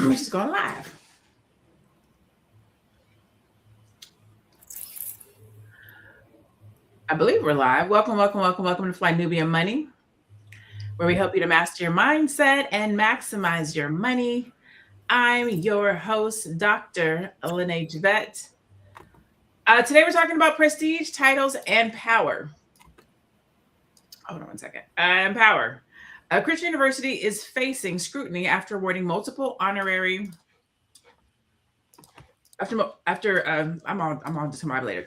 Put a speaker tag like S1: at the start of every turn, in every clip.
S1: We're just going live. I believe we're live. Welcome to Fly Nubian Money, where we help you to master your mindset and maximize your money. I'm your host, Dr. LaNee. Today we're talking about prestige, titles, and power. Hold on one second. And power. Christian University is facing scrutiny after awarding multiple honorary. I'm on discombobulated.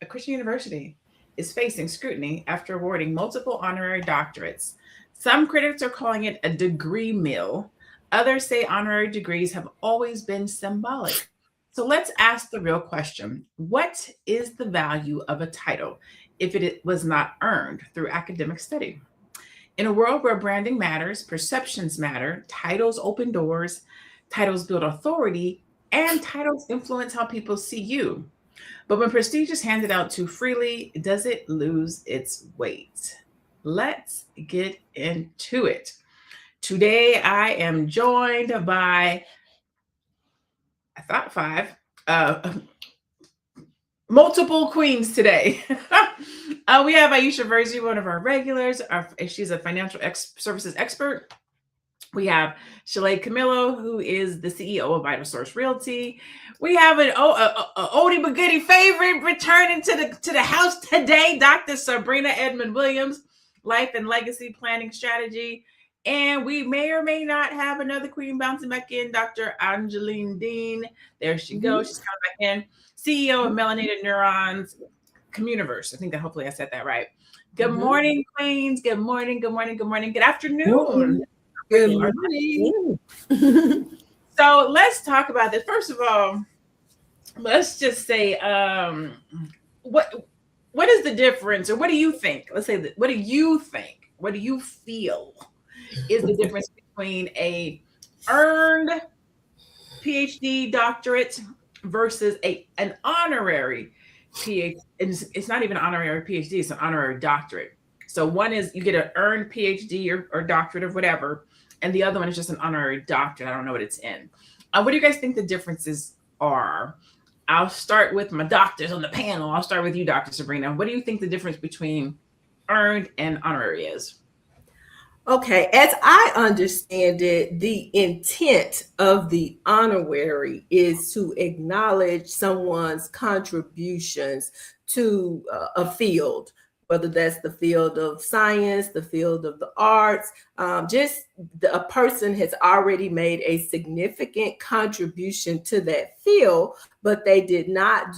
S1: A Christian University is facing scrutiny after awarding multiple honorary doctorates. Some critics are calling it a degree mill. Others say honorary degrees have always been symbolic. So let's ask the real question. What is the value of a title if it was not earned through academic study? In a world where branding matters, perceptions matter, titles open doors, titles build authority, and titles influence how people see you. But when prestige is handed out too freely, does it lose its weight? Let's get into it. Today, I am joined by, I thought 5, multiple queens today. We have Aisha Verzi, one of our regulars. She's a financial services expert. We have Shalaye Camillo, who is the CEO of Vital Source Realty. We have an oldie but goodie favorite returning to the house today, Dr. Sabrina Edmond Williams, Life and Legacy Planning Strategy. And we may or may not have another queen bouncing back in, Dr. Angeline Dean. There she goes. She's coming back in. CEO of Melanated Neurons Communiverse. I think that hopefully I said that right. Good morning, queens. Good morning. Good afternoon.
S2: Good morning.
S1: So let's talk about this. First of all, let's just say, what is the difference, or what do you think? Let's say that. What do you think? What do you feel is the difference between a earned PhD doctorate versus an honorary PhD? It's not even an honorary PhD; it's an honorary doctorate. So one is you get an earned PhD or doctorate of whatever. And the other one is just an honorary doctorate. I don't know what it's in. What do you guys think the differences are? I'll start with my doctors on the panel. I'll start with you, Dr. Sabrina. What do you think the difference between earned and honorary is?
S2: Okay, as I understand it, the intent of the honorary is to acknowledge someone's contributions to a field, whether that's the field of science, the field of the arts, a person has already made a significant contribution to that field, but they did not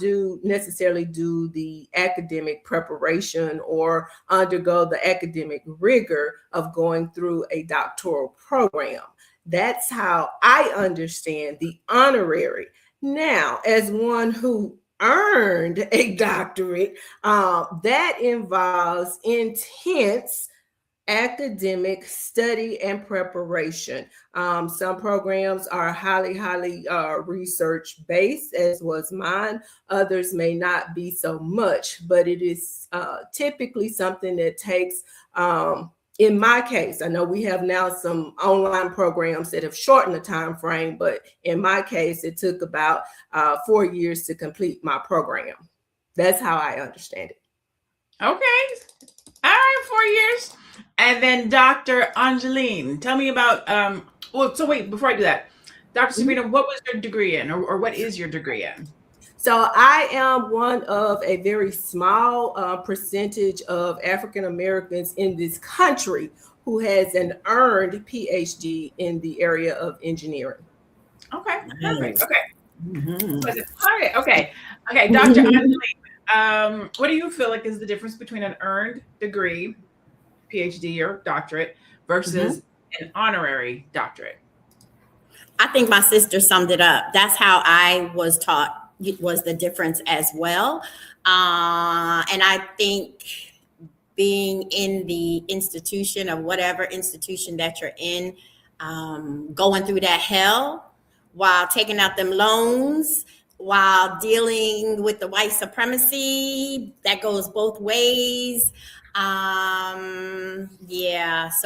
S2: necessarily do the academic preparation or undergo the academic rigor of going through a doctoral program. That's how I understand the honorary. Now, as one who earned a doctorate, that involves intense academic study and preparation. Some programs are highly research based, as was mine. Others may not be so much, but it is typically something that takes, in my case, I know we have now some online programs that have shortened the time frame, but in my case, it took about 4 years to complete my program. That's how I understand it.
S1: Okay. All right, 4 years. And then Dr. Angeline, tell me about, so wait, before I do that, Dr. Sabrina, what was your degree in, or what is your degree in?
S2: So I am one of a very small percentage of African Americans in this country who has an earned PhD in the area of engineering.
S1: Okay, perfect. Okay. All right. Okay, Dr. Angeline, what do you feel like is the difference between an earned degree, PhD or doctorate, versus an honorary doctorate?
S3: I think my sister summed it up. That's how I was taught, was the difference as well. And I think being in the institution of whatever institution that you're in, going through that hell while taking out them loans, while dealing with the white supremacy, that goes both ways. So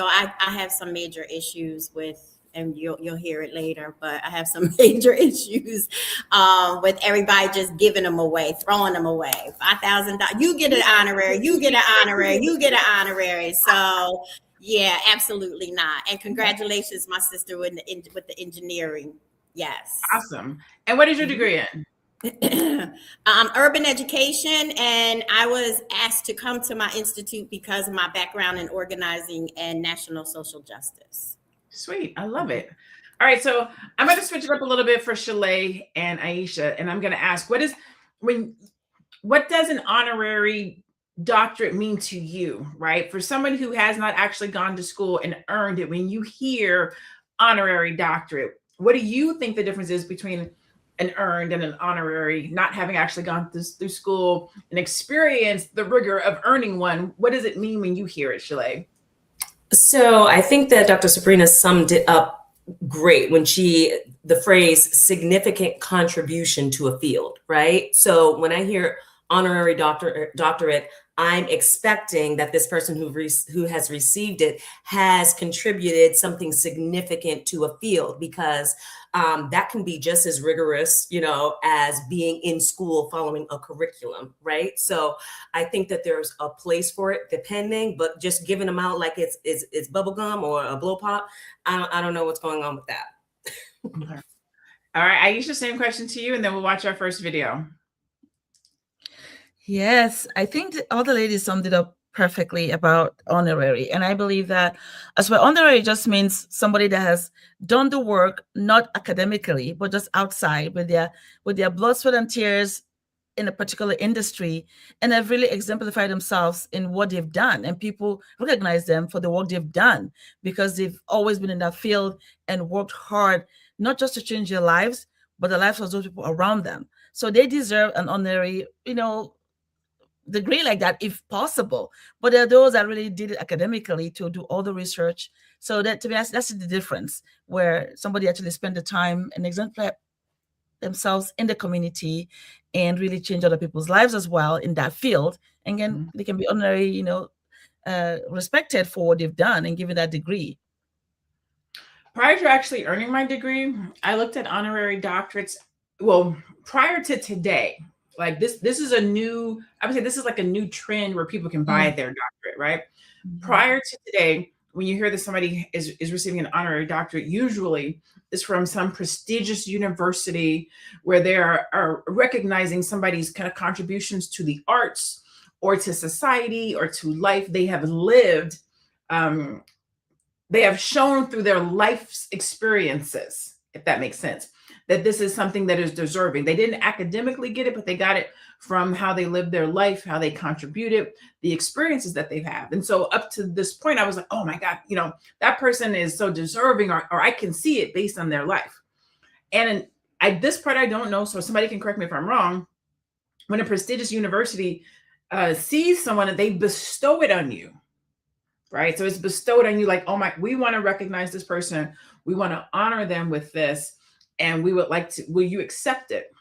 S3: I have some major issues with and you'll hear it later, but I have some major issues with everybody just giving them away, throwing them away. $5,000, you get an honorary, you get an honorary, you get an honorary. So yeah, absolutely not. And congratulations, my sister, with the engineering. Yes.
S1: Awesome. And what is your degree in?
S3: Urban education, and I was asked to come to my institute because of my background in organizing and national social justice.
S1: Sweet. I love it. All right. So I'm going to switch it up a little bit for Shalaye and Aisha. And I'm going to ask, what does an honorary doctorate mean to you, right? For someone who has not actually gone to school and earned it, when you hear honorary doctorate, what do you think the difference is between an earned and an honorary, not having actually gone through school and experienced the rigor of earning one? What does it mean when you hear it, Shalaye?
S4: So I think that Dr. Sabrina summed it up great when the phrase significant contribution to a field, right? So when I hear honorary doctorate, I'm expecting that this person who has received it has contributed something significant to a field, because that can be just as rigorous, as being in school following a curriculum, right? So I think that there's a place for it, depending, but just giving them out like it's bubble gum or a blow pop, I don't know what's going on with that.
S1: Okay. All right, Aisha, same question to you, and then we'll watch our first video.
S5: Yes, I think all the ladies summed it up perfectly about honorary. And I believe that as well, honorary just means somebody that has done the work, not academically, but just outside with their blood, sweat, and tears in a particular industry, and have really exemplified themselves in what they've done. And people recognize them for the work they've done because they've always been in that field and worked hard, not just to change their lives, but the lives of those people around them. So they deserve an honorary, degree like that if possible. But there are those that really did it academically to do all the research. So that, to me, that's the difference, where somebody actually spent the time and exemplify themselves in the community and really change other people's lives as well in that field. And again, they can be honorary, respected for what they've done and given that degree.
S1: Prior to actually earning my degree, I looked at honorary doctorates. Well, prior to today, like this is a new, I would say this is like a new trend where people can buy their doctorate, right? Prior to today, when you hear that somebody is receiving an honorary doctorate, usually is from some prestigious university where they are recognizing somebody's kind of contributions to the arts or to society or to life they have lived. They have shown through their life's experiences, if that makes sense, that this is something that is deserving. They didn't academically get it, but they got it from how they lived their life, how they contributed, the experiences that they've had. And so up to this point, I was like, oh my God, that person is so deserving, or I can see it based on their life. And this part I don't know, so somebody can correct me if I'm wrong. When a prestigious university sees someone and they bestow it on you, right? So it's bestowed on you like, oh we want to recognize this person. We want to honor them with this. And we would like to, will you accept it?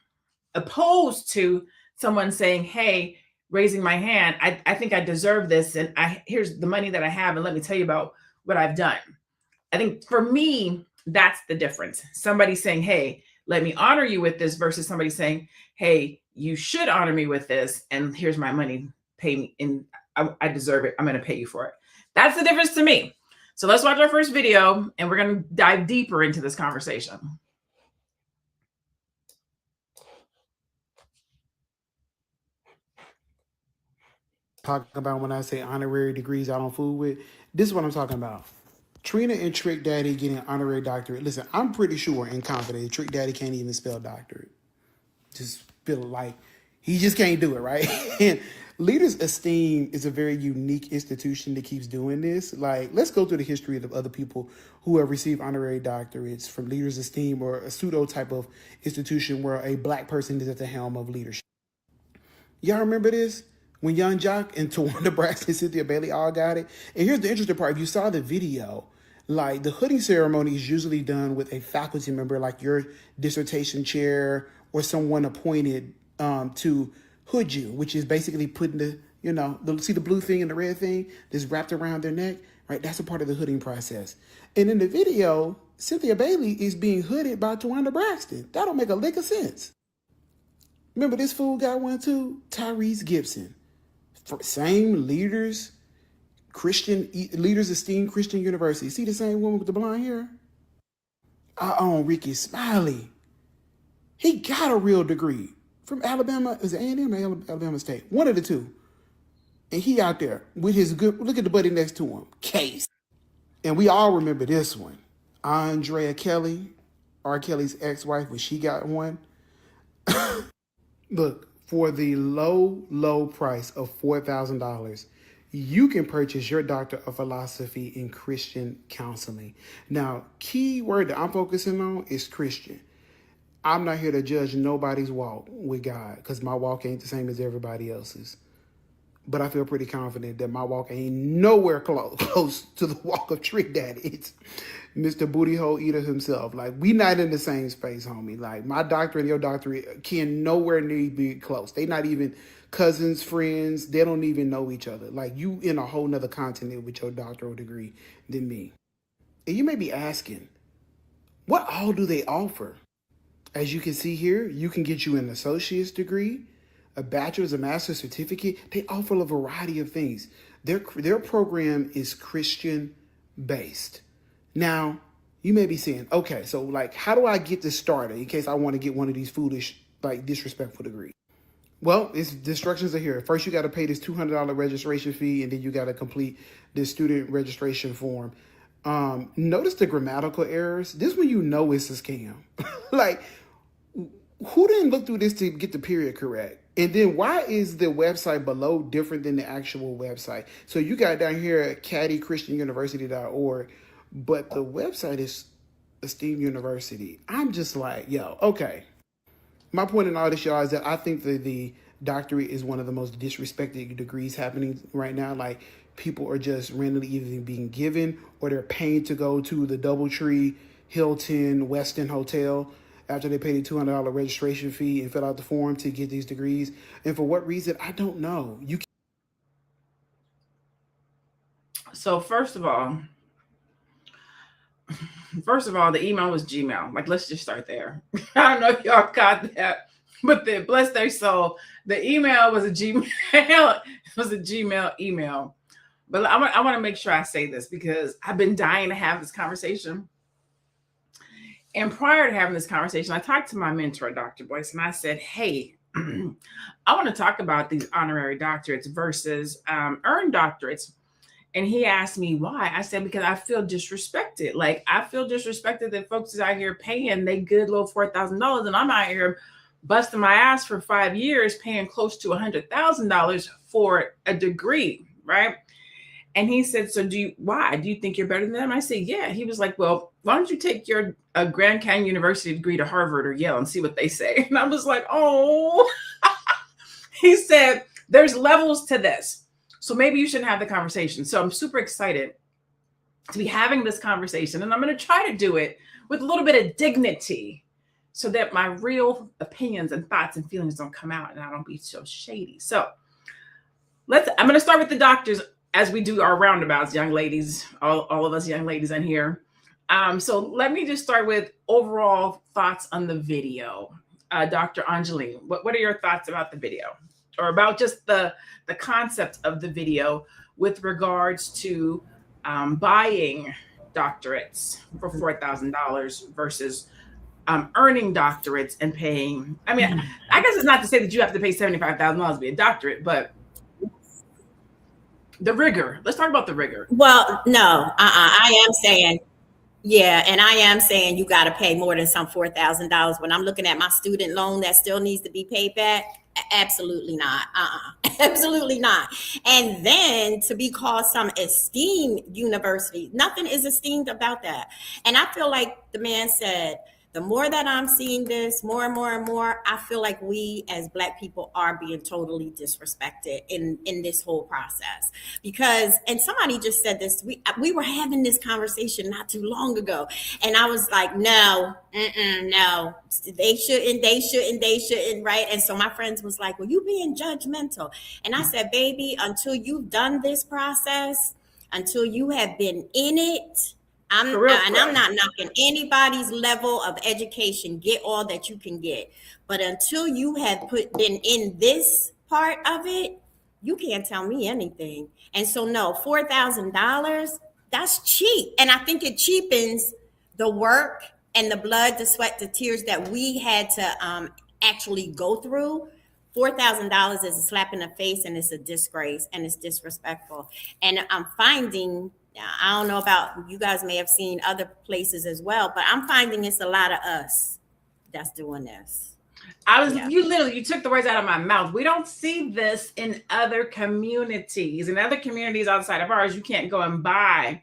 S1: Opposed to someone saying, hey, raising my hand, I think I deserve this. And here's the money that I have. And let me tell you about what I've done. I think for me, that's the difference. Somebody saying, hey, let me honor you with this versus somebody saying, hey, you should honor me with this. And here's my money, pay me. And I deserve it. I'm going to pay you for it. That's the difference to me. So let's watch our first video and we're going to dive deeper into this conversation.
S6: Talking about when I say honorary degrees I don't fool with, this is what I'm talking about. Trina and Trick Daddy getting an honorary doctorate. Listen, I'm pretty sure and confident Trick Daddy can't even spell doctorate. Just feel like he just can't do it, right? And Leaders Esteem is a very unique institution that keeps doing this. Like, let's go through the history of other people who have received honorary doctorates from Leaders Esteem, or a pseudo type of institution where a Black person is at the helm of leadership. Y'all remember this? When Young Jock and Tawanda Braxton and Cynthia Bailey all got it. And here's the interesting part. If you saw the video, like, the hooding ceremony is usually done with a faculty member, like your dissertation chair or someone appointed to hood you, which is basically putting the, see the blue thing and the red thing that's wrapped around their neck? right? That's a part of the hooding process. And in the video, Cynthia Bailey is being hooded by Tawanda Braxton. That don't make a lick of sense. Remember this fool got one too? Tyrese Gibson. Same leaders, Christian leaders esteemed Christian University. See the same woman with the blonde hair? Our own Ricky Smiley. He got a real degree from Alabama. Is it A&M or Alabama State? One of the two. And he out there with his good, look at the buddy next to him, Case. And we all remember this one. Andrea Kelly, R. Kelly's ex-wife, when she got one. Look, for the low price of $4,000, you can purchase your Doctor of Philosophy in Christian Counseling. Now, key word that I'm focusing on is Christian. I'm not here to judge nobody's walk with God because my walk ain't the same as everybody else's. But I feel pretty confident that my walk ain't nowhere close to the walk of Trick Daddy. It's Mr. Booty Hole Eater himself. Like, we not in the same space, homie. Like, my doctor and your doctorate can nowhere near be close. They not even cousins, friends. They don't even know each other. Like, you in a whole nother continent with your doctoral degree than me. And you may be asking, what all do they offer? As you can see here, you can get you an associate's degree, a bachelor's, a master's certificate. They offer a variety of things. Their program is Christian based. Now, you may be saying, okay, so like, how do I get this started in case I want to get one of these foolish, like disrespectful degrees? Well, the instructions are here. First, you got to pay this $200 registration fee, and then you got to complete this student registration form. Notice the grammatical errors. This one, you know, it's a scam. Like, who didn't look through this to get the period correct? And then why is the website below different than the actual website? So you got down here at caddychristianuniversity.org, but the website is Esteemed University. I'm just like, yo, okay. My point in all this, y'all, is that I think that the doctorate is one of the most disrespected degrees happening right now. Like, people are just randomly either being given or they're paying to go to the Doubletree, Hilton, Westin Hotel after they paid a $200 registration fee and fill out the form to get these degrees. And for what reason, I don't know.
S1: So first of all, the email was Gmail. Like, let's just start there. I don't know if y'all caught that, but bless their soul, the email was a Gmail. It was a Gmail email. But I want to make sure I say this because I've been dying to have this conversation. And prior to having this conversation, I talked to my mentor, Dr. Boyce, and I said, hey, I want to talk about these honorary doctorates versus earned doctorates. And he asked me why. I said, because I feel disrespected. Like, I feel disrespected that folks is out here paying they good little $4,000, and I'm out here busting my ass for 5 years, paying close to $100,000 for a degree, right? And he said, so why? Do you think you're better than them? I said, yeah. He was like, well, why don't you take your Grand Canyon University degree to Harvard or Yale and see what they say? And I was like, oh. He said, there's levels to this. So maybe you shouldn't have the conversation. So I'm super excited to be having this conversation. And I'm going to try to do it with a little bit of dignity so that my real opinions and thoughts and feelings don't come out and I don't be so shady. So I'm going to start with the doctors as we do our roundabouts, young ladies, all of us young ladies in here. So let me just start with overall thoughts on the video. Dr. Angeline, what are your thoughts about the video or about just the concept of the video with regards to buying doctorates for $4,000 versus earning doctorates and paying? I mean, I guess it's not to say that you have to pay $75,000 to be a doctorate, but the rigor. Let's talk about the rigor.
S3: Well, no, I am saying, yeah, and I am saying you got to pay more than some $4,000. When I'm looking at my student loan that still needs to be paid back, absolutely not. Absolutely not. And then to be called some esteemed university, nothing is esteemed about that. And I feel like the man said, the more that I'm seeing this, more and more and more, I feel like we as Black people are being totally disrespected in this whole process. Because, and somebody just said this, we were having this conversation not too long ago. And I was like, no, they shouldn't, right? And so my friends was like, well, you being judgmental. And I said, baby, until you've done this process, until you have been in it. I'm
S1: Correct.
S3: not knocking anybody's level of education. Get all that you can get, but until you have been in this part of it, you can't tell me anything. And so, no, $4,000, that's cheap, and I think it cheapens the work and the blood, the sweat, the tears that we had to actually go through. $4,000 is a slap in the face, and it's a disgrace, and it's disrespectful. And I'm finding, I don't know about you guys, may have seen other places as well, but I'm finding it's a lot of us that's doing this.
S1: You took the words out of my mouth. We don't see this in other communities. In other communities outside of ours, you can't go and buy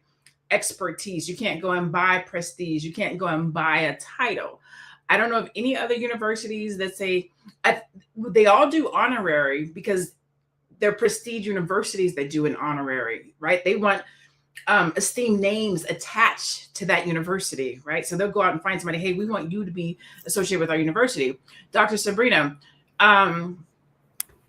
S1: expertise. You can't go and buy prestige. You can't go and buy a title. I don't know of any other universities that say, they all do honorary because they're prestige universities that do an honorary, right? They want esteemed names attached to that university, right? So they'll go out and find somebody, hey, we want you to be associated with our university. Dr. Sabrina,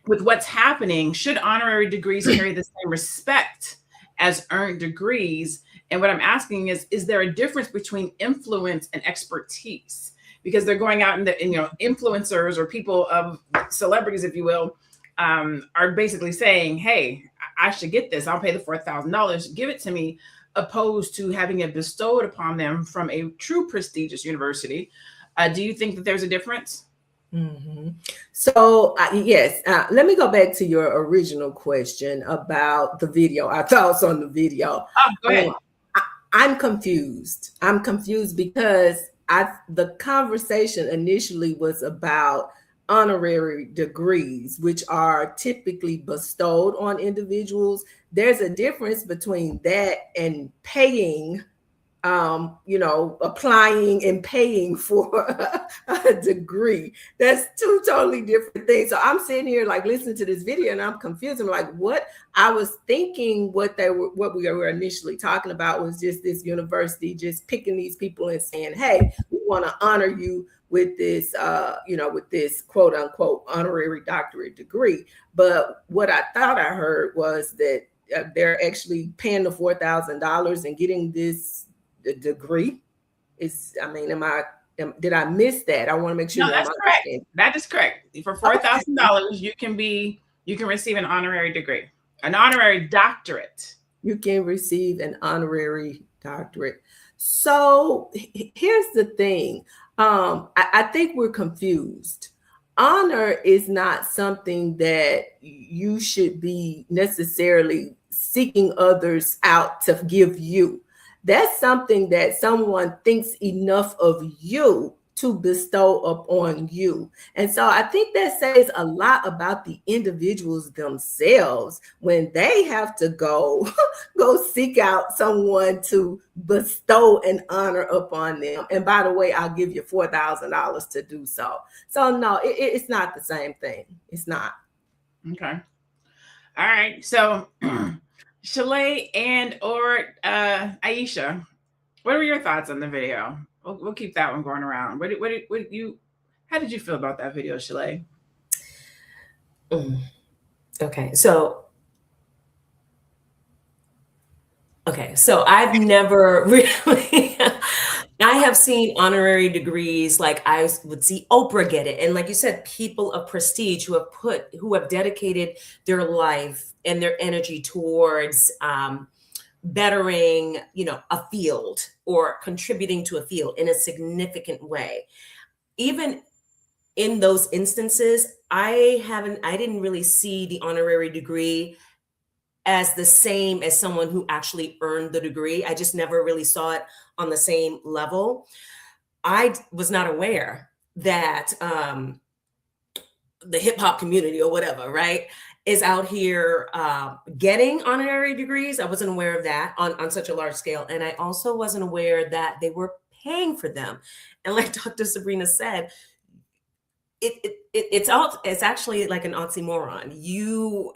S1: with what's happening, should honorary degrees carry the same respect as earned degrees? And what I'm asking is there a difference between influence and expertise? Because they're going out and influencers or people of celebrities, if you will, are basically saying, hey, I should get this. I'll pay the $4,000. Give it to me, opposed to having it bestowed upon them from a true prestigious university. Do you think that there's a difference?
S2: Mm-hmm. So, yes, let me go back to your original question about the video, our thoughts on the video.
S1: Oh, go ahead.
S2: I'm confused. I'm confused because the conversation initially was about honorary degrees, which are typically bestowed on individuals. There's a difference between that and paying, applying and paying for a degree. That's two totally different things. So I'm sitting here like listening to this video and I'm confused. I'm like, what? I was thinking what we were initially talking about was just this university just picking these people and saying, hey, we want to honor you with this, with this quote unquote honorary doctorate degree. But what I thought I heard was that they're actually paying the $4,000 and getting this degree. Did I miss that? I want to make sure.
S1: No, that's correct. That is correct. For $4,000, you can receive an honorary degree, an honorary doctorate.
S2: You can receive an honorary doctorate. So here's the thing. I think we're confused. Honor is not something that you should be necessarily seeking others out to give you. That's something that someone thinks enough of you to bestow upon you. And so I think that says a lot about the individuals themselves when they have to go seek out someone to bestow an honor upon them. And by the way, I'll give you $4,000 to do so. So no, it's not the same thing. It's not.
S1: Okay. All right. So Shalaye and or Aisha, what were your thoughts on the video? We'll keep that one going around. How did you feel about that video, Shalaye?
S4: Okay, so I've never really, I have seen honorary degrees, like I would see Oprah get it. And like you said, people of prestige who have dedicated their life and their energy towards bettering, a field or contributing to a field in a significant way. Even in those instances, I didn't really see the honorary degree as the same as someone who actually earned the degree. I just never really saw it on the same level. I was not aware that the hip hop community or whatever, right, is out here getting honorary degrees. I wasn't aware of that on such a large scale. And I also wasn't aware that they were paying for them. And like Dr. Sabrina said, it's actually like an oxymoron. You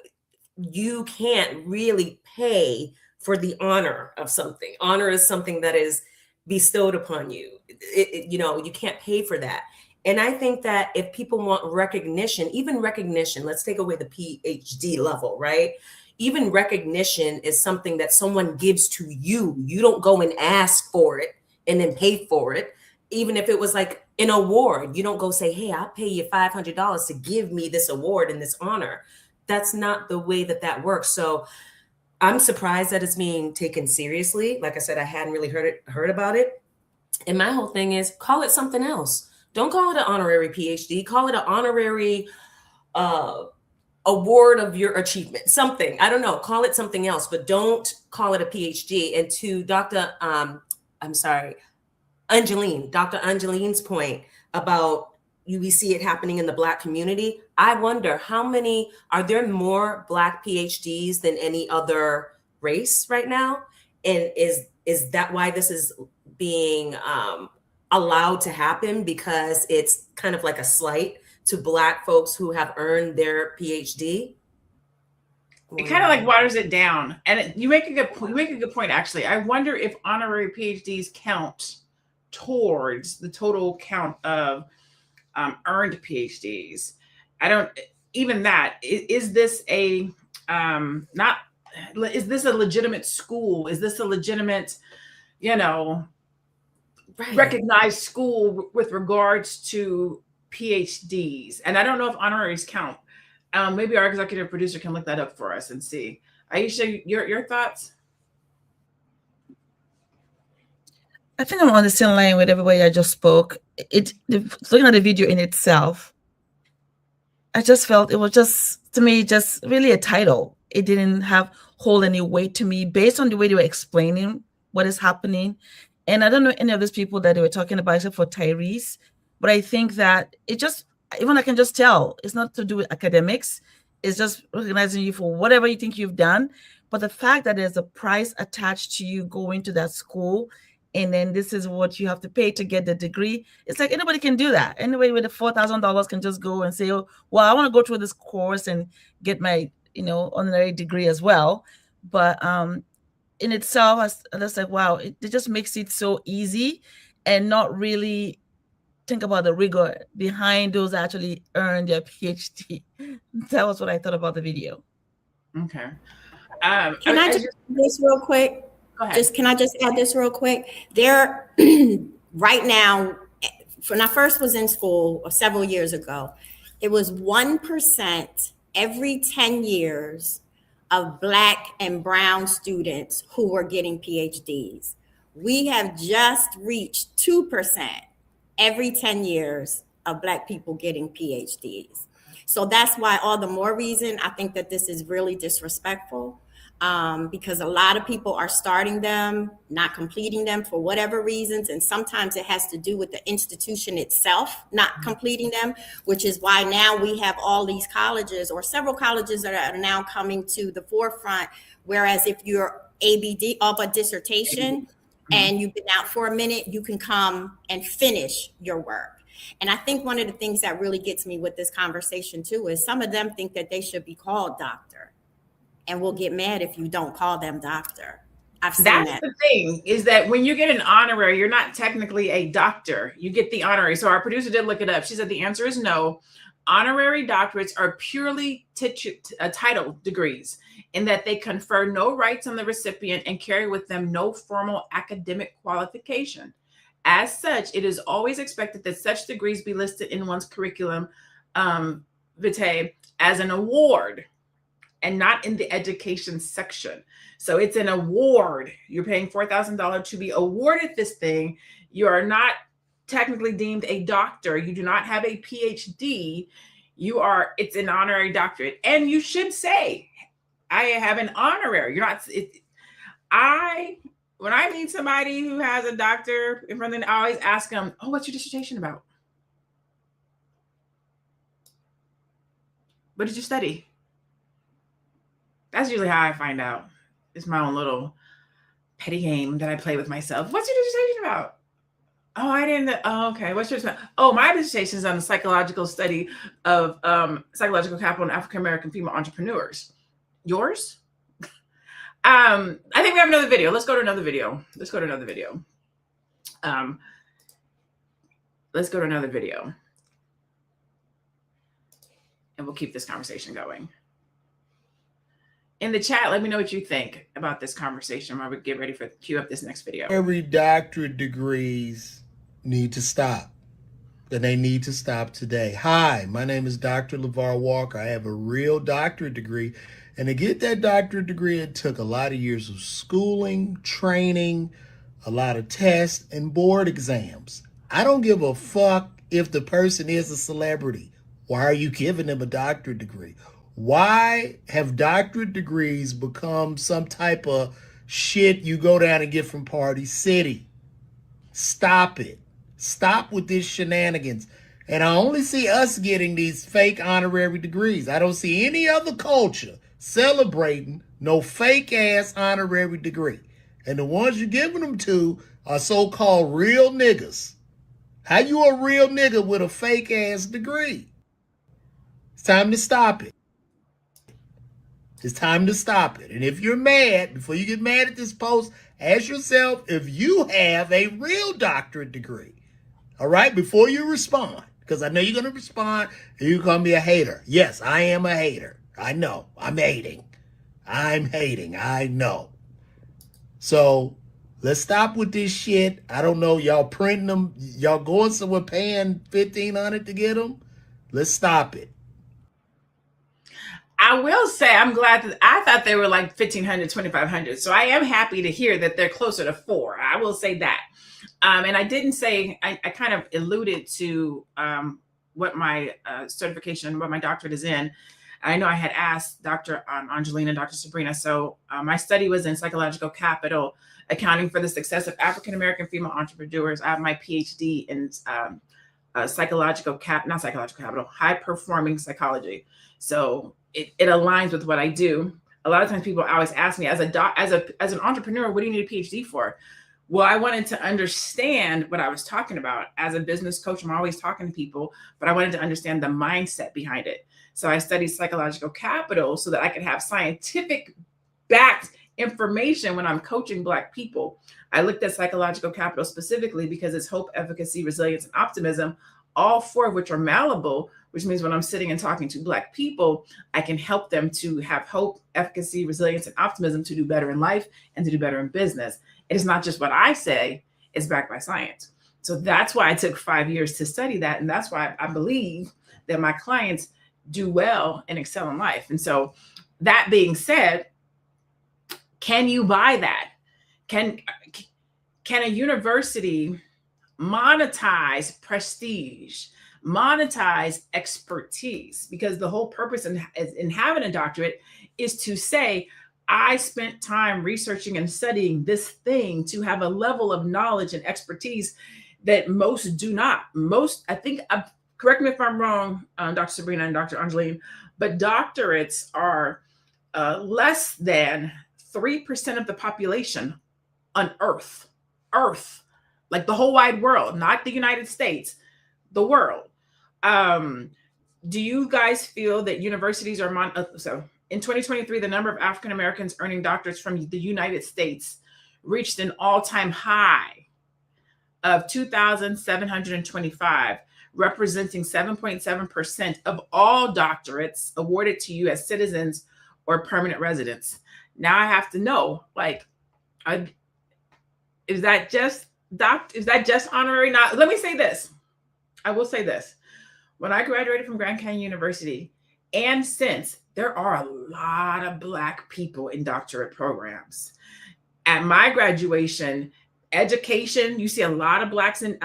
S4: can't really pay for the honor of something. Honor is something that is bestowed upon you. You can't pay for that. And I think that if people want recognition, even recognition, let's take away the PhD level, right? even recognition is something that someone gives to you. You don't go and ask for it and then pay for it. Even if it was like an award, you don't go say, hey, I'll pay you $500 to give me this award and this honor. That's not the way that works. So I'm surprised that it's being taken seriously. Like I said, I hadn't really heard about it. And my whole thing is, call it something else. Don't call it an honorary PhD. Call it an honorary award of your achievement. Something. I don't know. Call it something else, but don't call it a PhD. And to Dr. Angeline's point about we see it happening in the Black community. I wonder are there more Black PhDs than any other race right now? And is that why this is being allowed to happen? Because it's kind of like a slight to Black folks who have earned their PhD?
S1: It kind of like waters it down. And you make a good point, actually. I wonder if honorary PhDs count towards the total count of earned PhDs. I don't even that. Is this a is this a legitimate school? Is this a legitimate, recognized school with regards to PhDs? And I don't know if honoraries count. Maybe our executive producer can look that up for us and see. Aisha, your thoughts?
S5: I think I'm on the same line with everybody I just spoke. Looking at the video in itself, I just felt it was just, to me, just really a title. It didn't hold any weight to me based on the way they were explaining what is happening. And I don't know any of those people that they were talking about except for Tyrese, but I think that even I can just tell, it's not to do with academics. It's just recognizing you for whatever you think you've done. But the fact that there's a price attached to you going to that school, and then this is what you have to pay to get the degree. It's like anybody can do that. Anybody with the $4,000 can just go and say, oh, well, I want to go through this course and get my, honorary degree as well. But in itself, I was like, wow, it just makes it so easy and not really think about the rigor behind those that actually earned their PhD. That was what I thought about the video.
S1: Okay.
S3: Can I just add this real quick?
S1: Go ahead.
S3: Can I just add this real quick? There, right now, when I first was in school several years ago, it was 1% every 10 years of Black and brown students who were getting PhDs. We have just reached 2% every 10 years of Black people getting PhDs. So that's why all the more reason I think that this is really disrespectful. Because a lot of people are starting them, not completing them for whatever reasons. And sometimes it has to do with the institution itself not completing them, which is why now we have all these colleges or several colleges that are now coming to the forefront. Whereas if you're ABD, all but dissertation, and you've been out for a minute, you can come and finish your work. And I think one of the things that really gets me with this conversation too is some of them think that they should be called doctor. And we'll get mad if you don't call them doctor. I've seen that.
S1: That's the thing, is that when you get an honorary, you're not technically a doctor. You get the honorary. So our producer did look it up. She said the answer is no. Honorary doctorates are purely title degrees in that they confer no rights on the recipient and carry with them no formal academic qualification. As such, it is always expected that such degrees be listed in one's curriculum vitae as an award, and not in the education section. So it's an award. You're paying $4,000 to be awarded this thing. You are not technically deemed a doctor. You do not have a PhD. It's an honorary doctorate. And you should say, I have an honorary. When I meet somebody who has a doctor in front of them, I always ask them, oh, what's your dissertation about? What did you study? That's usually how I find out. It's my own little petty game that I play with myself. What's your dissertation about? Oh, I didn't. Oh, okay. What's yours? Oh, my dissertation is on the psychological study of psychological capital and African-American female entrepreneurs. Yours? I think we have another video. Let's go to another video. Let's go to another video. And we'll keep this conversation going. in the chat, let me know what you think about this conversation while we get ready for cue up this next video.
S7: Every doctorate degrees need to stop. And they need to stop today. Hi, my name is Dr. LeVar Walker. I have a real doctorate degree. And to get that doctorate degree, it took a lot of years of schooling, training, a lot of tests, and board exams. I don't give a fuck if the person is a celebrity. Why are you giving them a doctorate degree? Why have doctorate degrees become some type of shit you go down and get from Party City? Stop it. Stop with this shenanigans. And I only see us getting these fake honorary degrees. I don't see any other culture celebrating no fake ass honorary degree. And the ones you're giving them to are so-called real niggas. How you a real nigga with a fake ass degree? It's time to stop it. It's time to stop it. And if you're mad, before you get mad at this post, ask yourself if you have a real doctorate degree. All right, before you respond, because I know you're going to respond and you're going to be a hater. Yes, I am a hater. I know. I'm hating. I know. So let's stop with this shit. I don't know. Y'all printing them. Y'all going somewhere paying $1,500 to get them. Let's stop it.
S1: I will say I'm glad that I thought they were like $1,500, $2,500. So I am happy to hear that they're closer to $4,000. I will say that. And I didn't say, I kind of alluded to what my certification, what my doctorate is in. I know I had asked Dr. Angelina, Dr. Sabrina. So my study was in psychological capital, accounting for the success of African-American female entrepreneurs. I have my PhD in high performing psychology. So it aligns with what I do. A lot of times people always ask me as an entrepreneur, what do you need a PhD for? Well, I wanted to understand what I was talking about. As a business coach, I'm always talking to people, but I wanted to understand the mindset behind it. So I studied psychological capital so that I could have scientific backed information when I'm coaching Black people. I looked at psychological capital specifically because it's hope, efficacy, resilience, and optimism, all four of which are malleable, which means when I'm sitting and talking to Black people, I can help them to have hope, efficacy, resilience, and optimism to do better in life and to do better in business. It is not just what I say, it's backed by science. So that's why I took 5 years to study that. And that's why I believe that my clients do well and excel in life. And so that being said, can you buy that? Can a university monetize prestige, monetize expertise? Because the whole purpose in having a doctorate is to say, I spent time researching and studying this thing to have a level of knowledge and expertise that most do not. Most, I think, correct me if I'm wrong, Dr. Sabrina and Dr. Angeline, but doctorates are less than 3% of the population on Earth, like the whole wide world, not the United States, the world. Do you guys feel that universities are so in 2023, the number of African Americans earning doctorates from the United States reached an all-time high of 2,725, representing 7.7% of all doctorates awarded to U.S. citizens or permanent residents. Now I have to know, like, is that just honorary? Not. Let me say this. I will say this. When I graduated from Grand Canyon University, and since, there are a lot of Black people in doctorate programs. At my graduation, education, you see a lot of Blacks in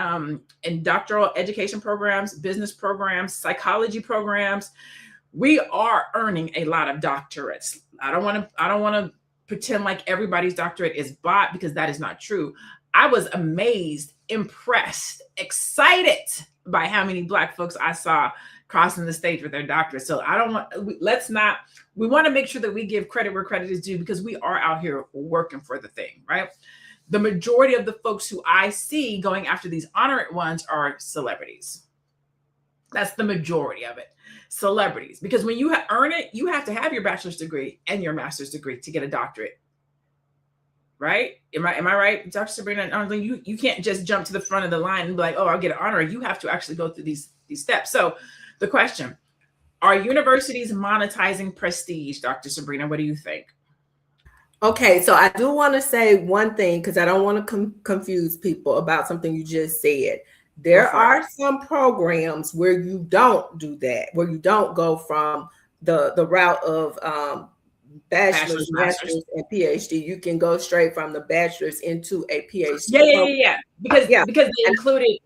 S1: doctoral education programs, business programs, psychology programs. We are earning a lot of doctorates. I don't want to pretend like everybody's doctorate is bought, because that is not true. I was amazed, impressed, excited by how many Black folks I saw crossing the stage with their doctorate. So we want to make sure that we give credit where credit is due, because we are out here working for the thing, right? The majority of the folks who I see going after these honorary ones are celebrities. That's the majority of it. Celebrities. Because when you earn it, you have to have your bachelor's degree and your master's degree to get a doctorate. Right? Am I right, Dr. Sabrina? You can't just jump to the front of the line and be like, oh, I'll get an honorary. You have to actually go through these steps. So the question, Are universities monetizing prestige? Dr. Sabrina, what do you think?
S2: Okay, so I do want to say one thing because I don't want to confuse people about something you just said. There are some programs where you don't do that, where you don't go from the route of bachelor's, master's, and PhD. You can go straight from the bachelor's into a PhD.
S1: Yeah. Because they included.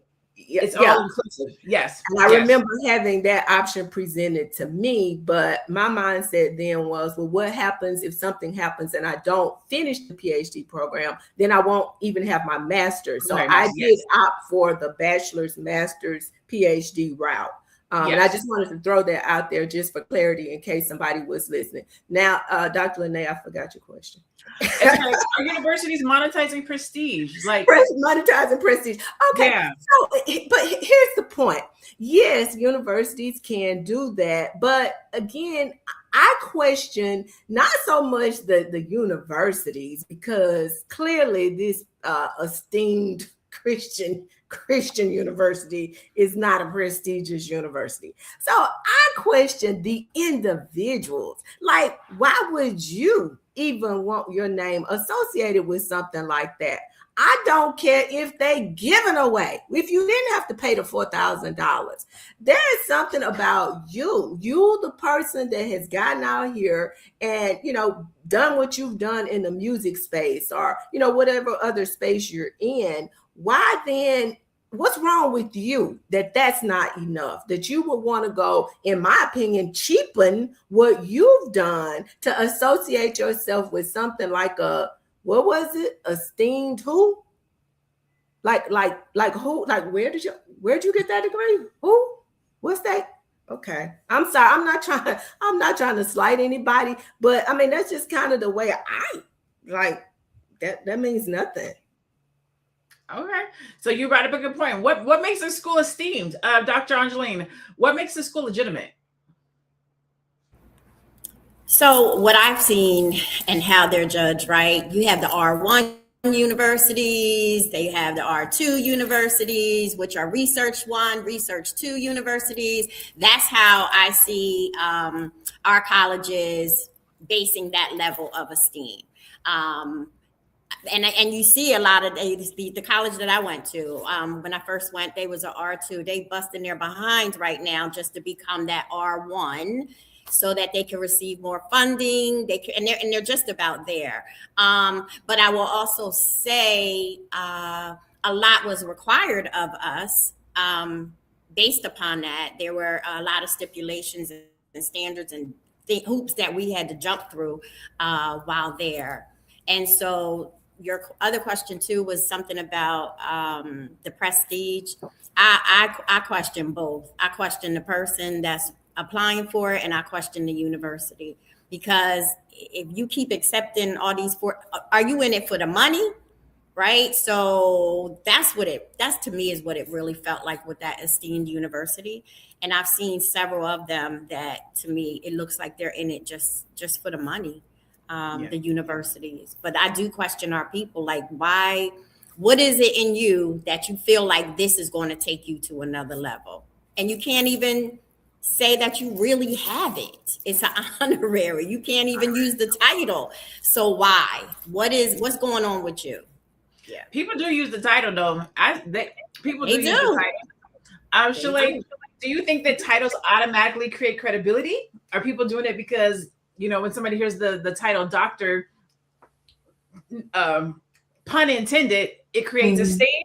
S1: It's all inclusive. Yes.
S2: And I remember having that option presented to me, but my mindset then was, well, what happens if something happens and I don't finish the PhD program? Then I won't even have my master's. So I did opt for the bachelor's, master's, PhD route. And I just wanted to throw that out there just for clarity in case somebody was listening. Now, Dr. LaNee, I forgot your question.
S1: Are universities monetizing prestige? Like
S2: monetizing prestige. Okay. Yeah. So, but here's the point. Yes, universities can do that. But again, I question not so much the universities, because clearly this esteemed Christian university is not a prestigious university. So I question the individuals. Like, why would you even want your name associated with something like that? I don't care if they given away. If you didn't have to pay the $4,000, there is something about you, the person that has gotten out here and, done what you've done in the music space or, whatever other space you're in. Why then, what's wrong with you that's not enough, that you would want to go, in my opinion, cheapen what you've done to associate yourself with something like what was it? Esteemed who? Like who? Like where'd you get that degree? Who? What's that? Okay. I'm sorry. I'm not trying to slight anybody, but I mean, that's just kind of the way I like that means nothing.
S1: Okay. So you brought up a good point. What makes a school esteemed? Dr. Angeline, what makes the school legitimate?
S3: So what I've seen and how they're judged, right? You have the R1 universities, they have the R2 universities, which are Research 1, Research 2 universities. That's how I see our colleges basing that level of esteem. And you see a lot of the college that I went to, when I first went, they was an R2. They busting their behinds right now just to become that R1 so that they can receive more funding. They're just about there. But I will also say a lot was required of us based upon that. There were a lot of stipulations and standards and hoops that we had to jump through while there. And so your other question too was something about the prestige. I question both. I question the person that's applying for it, and I question the university, because if you keep accepting all these are you in it for the money? Right. So that's to me is what it really felt like with that esteemed university. And I've seen several of them that to me, it looks like they're in it just for the money. The universities. But I do question our people, like, why, what is it in you that you feel like this is going to take you to another level? And you can't even say that you really have it. It's an honorary. You can't even use the title. So why? What's going on with you?
S1: Yeah. People do use the title though. People do use the title. Shalaye, do you think that titles automatically create credibility? Are people doing it because when somebody hears the title doctor, pun intended, it creates a stain?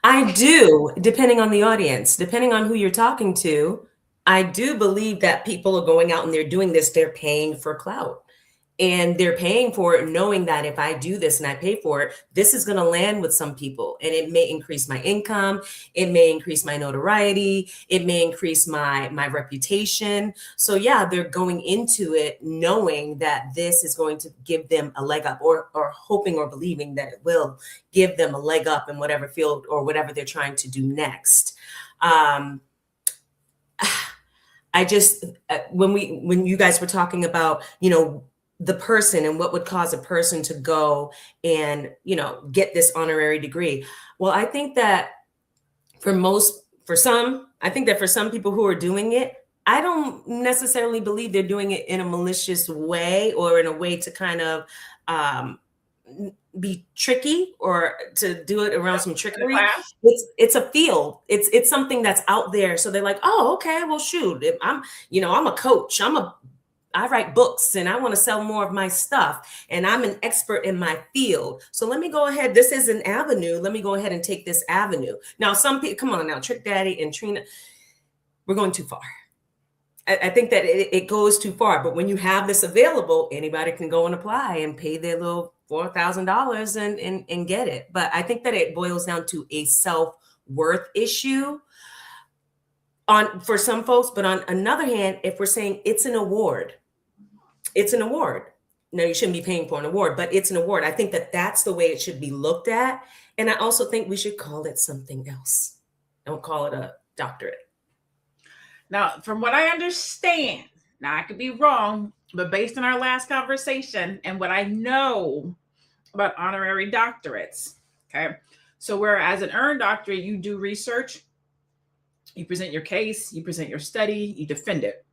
S4: I do, depending on the audience, depending on who you're talking to. I do believe that people are going out and they're doing this, they're paying for clout. And they're paying for it, knowing that if I do this and I pay for it, this is going to land with some people, and it may increase my income. It may increase my notoriety. It may increase my reputation. So yeah, they're going into it knowing that this is going to give them a leg up, or hoping or believing that it will give them a leg up in whatever field or whatever they're trying to do next. I just, when you guys were talking about, the person and what would cause a person to go and, get this honorary degree. Well, I think that for most I think that for some people who are doing it, I don't necessarily believe they're doing it in a malicious way or in a way to kind of be tricky or to do it around some trickery. It's a field. It's something that's out there. So they're like, oh, okay, well, shoot, if I'm a coach. I write books and I want to sell more of my stuff and I'm an expert in my field. So let me go ahead. This is an avenue. Let me go ahead and take this avenue. Now, some people, come on now, Trick Daddy and Trina, we're going too far. I think that it goes too far. But when you have this available, anybody can go and apply and pay their little $4,000 and get it. But I think that it boils down to a self-worth issue for some folks. But on another hand, if we're saying it's an award, it's an award. No, you shouldn't be paying for an award, but it's an award. I think that that's the way it should be looked at. And I also think we should call it something else. Don't call it a doctorate.
S1: Now, from what I understand, now I could be wrong, but based on our last conversation and what I know about honorary doctorates, okay? So whereas an earned doctorate, you do research, you present your case, you present your study, you defend it.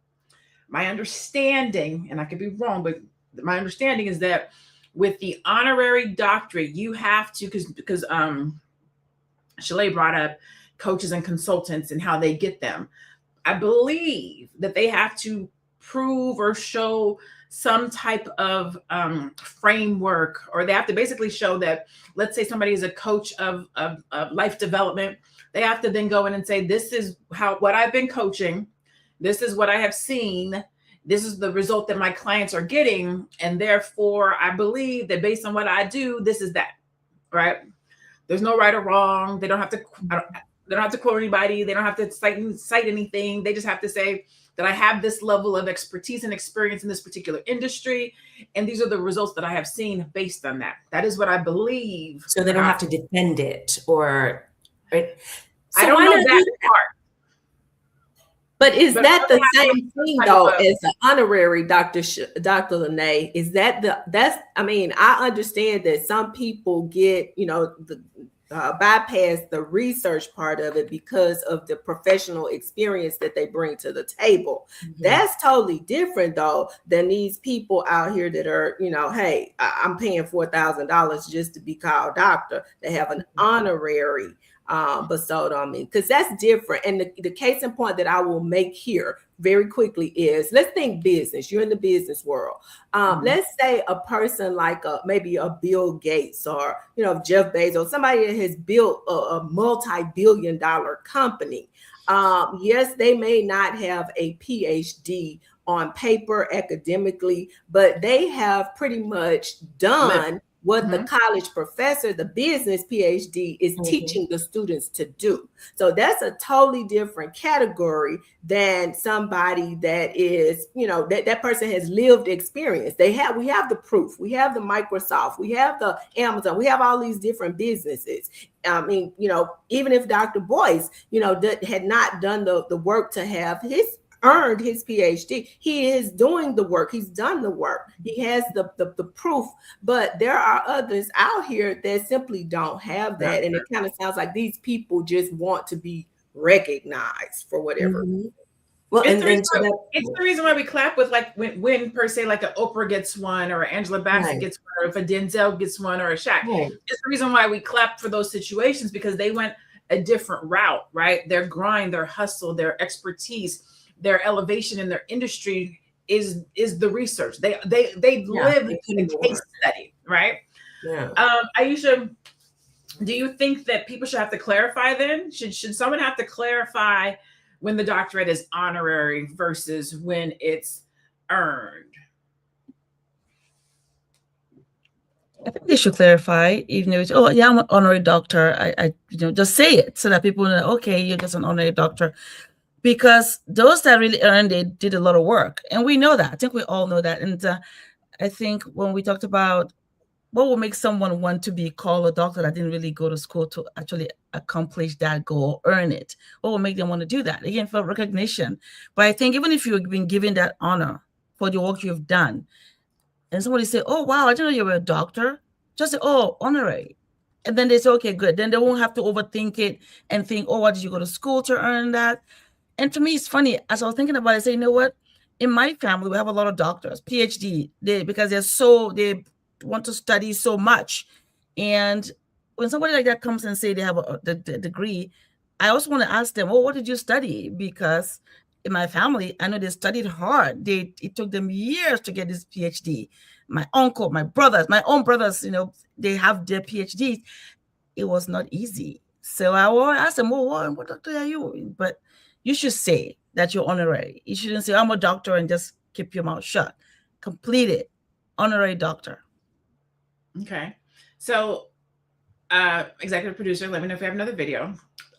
S1: My understanding, and I could be wrong, but my understanding is that with the honorary doctorate, you have to, because Shalaye brought up coaches and consultants and how they get them. I believe that they have to prove or show some type of framework, or they have to basically show that, let's say somebody is a coach of life development. They have to then go in and say, this is what I've been coaching. This is what I have seen. This is the result that my clients are getting. And therefore, I believe that based on what I do, this is that, right? There's no right or wrong. They don't have to quote anybody. They don't have to cite anything. They just have to say that I have this level of expertise and experience in this particular industry. And these are the results that I have seen based on that. That is what I believe.
S4: So they don't have to defend it or, right? So
S1: I don't know that part.
S2: But that the same thing though as the honorary Dr. LaNee? Is I understand that some people get, bypass the research part of it because of the professional experience that they bring to the table. Mm-hmm. That's totally different though than these people out here that are, hey, I'm paying $4,000 just to be called doctor. They have an honorary bestowed on me, because that's different. And the case in point that I will make here very quickly is, let's think business. You're in the business world. Let's say a person like maybe a Bill Gates or Jeff Bezos, somebody that has built a multi-billion-dollar company. Yes, they may not have a PhD on paper academically, but they have pretty much done what the college professor, the business PhD, is teaching the students to do. So that's a totally different category than somebody that is, that person has lived experience. We have the proof, we have the Microsoft, we have the Amazon, we have all these different businesses. I mean, even if Dr. Boyce, had not done the work to have earned his PhD, he is doing the work. He's done the work. He has the proof, but there are others out here that simply don't have that. And it kind of sounds like these people just want to be recognized for whatever.
S4: Mm-hmm. Well,
S1: it's the reason why we clap with, like, when per se, like, an Oprah gets one, or Angela Bassett gets one, or if a Denzel gets one, or a Shaq. Right. It's the reason why we clap for those situations, because they went a different route, right? Their grind, their hustle, their expertise, their elevation in their industry is the research. They live in a case study, right? Yeah. Aisha, do you think that people should have to clarify then? Should someone have to clarify when the doctorate is honorary versus when it's earned?
S5: I think they should clarify, even though it's, I'm an honorary doctor. I just say it so that people know, okay, you're just an honorary doctor. Because those that really earned it did a lot of work. And we know that. I think we all know that. And I think when we talked about what will make someone want to be called a doctor that didn't really go to school to actually accomplish that goal, earn it, what will make them want to do that? Again, for recognition. But I think even if you've been given that honor for the work you've done, and somebody say, oh, wow, I didn't know you were a doctor, just say, oh, honorary. And then they say, okay, good. Then they won't have to overthink it and think, oh, what did you go to school to earn that? And to me, it's funny. As I was thinking about it, I say, you know what? In my family, we have a lot of doctors, PhD, because they want to study so much. And when somebody like that comes and say they have the degree, I also want to ask them, well, what did you study? Because in my family, I know they studied hard. It took them years to get this PhD. My uncle, my own brothers, they have their PhDs. It was not easy. So I will ask them, well, what doctor are you? But you should say that you're honorary. You shouldn't say, I'm a doctor and just keep your mouth shut. Complete it. Honorary doctor.
S1: Okay. So, executive producer, let me know if you have another video.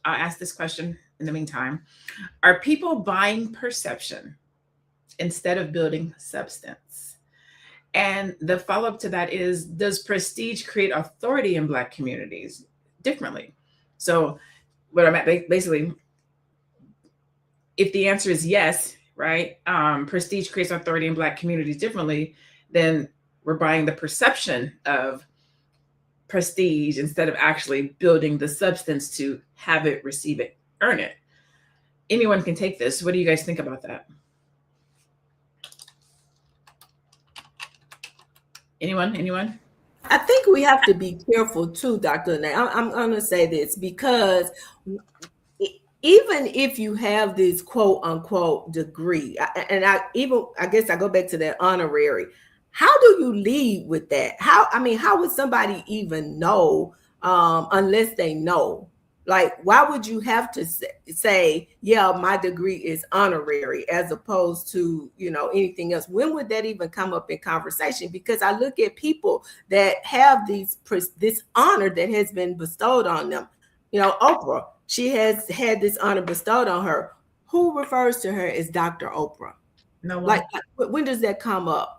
S1: I'll ask this question in the meantime. Are people buying perception instead of building substance? And the follow-up to that is, does prestige create authority in Black communities differently? So what I'm at, basically, if the answer is yes, right, prestige creates authority in Black communities differently, then we're buying the perception of prestige instead of actually building the substance to have it, receive it, earn it. Anyone can take this. What do you guys think about that? Anyone?
S2: I think we have to be careful too, Dr. LaNee. I'm going to say this because even if you have this quote unquote degree, and I guess I go back to that honorary, how do you lead with that? How would somebody even know unless they know? Like, why would you have to say, yeah, my degree is honorary as opposed to, anything else? When would that even come up in conversation? Because I look at people that have this honor that has been bestowed on them. Oprah, she has had this honor bestowed on her. Who refers to her as Dr. Oprah?
S1: No one.
S2: Like, when does that come up?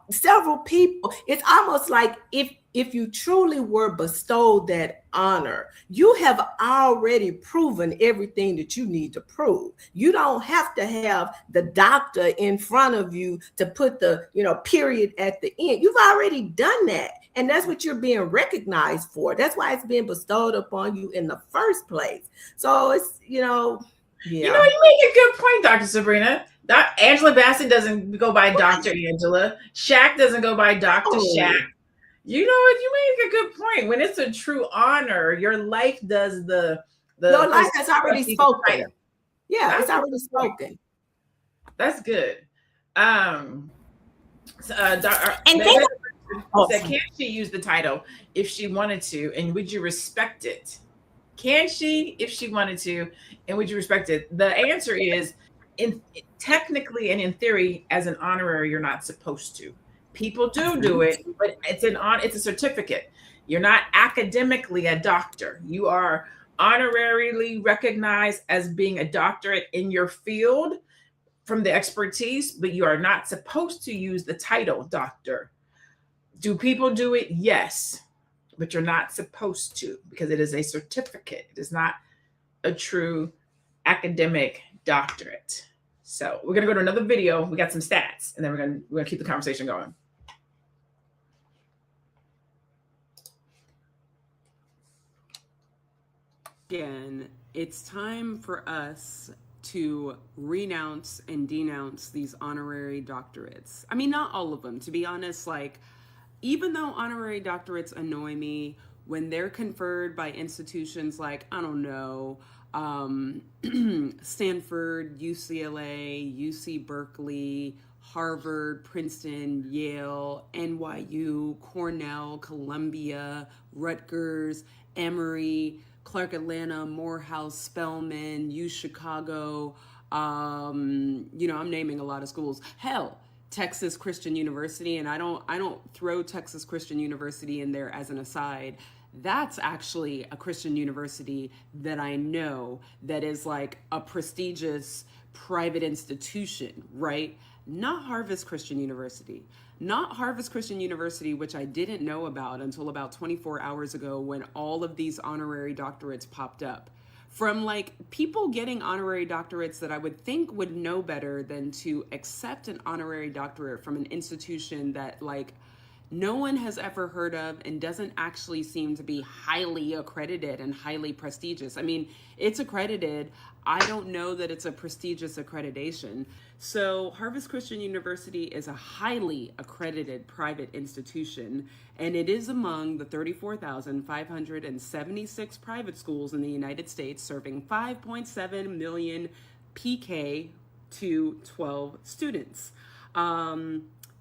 S2: Several people. It's almost like if you truly were bestowed that honor, you have already proven everything that you need to prove. You don't have to have the doctor in front of you to put the, period at the end. You've already done that. And that's what you're being recognized for. That's why it's being bestowed upon you in the first place. So it's, yeah.
S1: You make a good point, Dr. Sabrina. Angela Bassett doesn't go by Dr. Angela. Shaq doesn't go by Dr. Shaq. You make a good point. When it's a true honor, your life does the
S2: your life has already spoken. Yeah,
S1: That's
S2: it's already spoken.
S1: That's good.
S3: And
S1: can she use the title if she wanted to, and would you respect it? Can she, if she wanted to, and would you respect it? The answer is, technically and in theory, as an honorary, you're not supposed to. People do it, but it's a certificate. You're not academically a doctor. You are honorarily recognized as being a doctorate in your field from the expertise, but you are not supposed to use the title doctor. Do people do it? Yes, but you're not supposed to, because it is a certificate. It is not a true academic doctorate. So we're gonna go to another video. We got some stats, and then we're gonna keep the conversation going.
S8: Again, it's time for us to renounce and denounce these honorary doctorates. I mean, not all of them, to be honest. Like, even though honorary doctorates annoy me, when they're conferred by institutions like, I don't know, Stanford, UCLA, UC Berkeley, Harvard, Princeton, Yale, NYU, Cornell, Columbia, Rutgers, Emory, Clark Atlanta, Morehouse, Spelman, U Chicago, I'm naming a lot of schools. Hell, Texas Christian University, and I don't throw Texas Christian University in there as an aside. That's actually a Christian university that I know that is like a prestigious private institution, right? Not Harvest Christian University. Not Harvest Christian University, which I didn't know about until about 24 hours ago when all of these honorary doctorates popped up. From like people getting honorary doctorates that I would think would know better than to accept an honorary doctorate from an institution that like no one has ever heard of and doesn't actually seem to be highly accredited and highly prestigious. I mean, it's accredited. I don't know that it's a prestigious accreditation. So Harvest Christian University is a highly accredited private institution, and it is among the 34,576 private schools in the United States, serving 5.7 million PK to 12 students.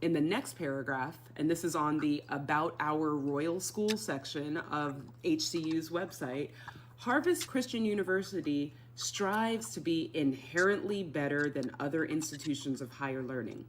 S8: In the next paragraph, and this is on the About Our Royal School section of HCU's website, Harvest Christian University strives to be inherently better than other institutions of higher learning.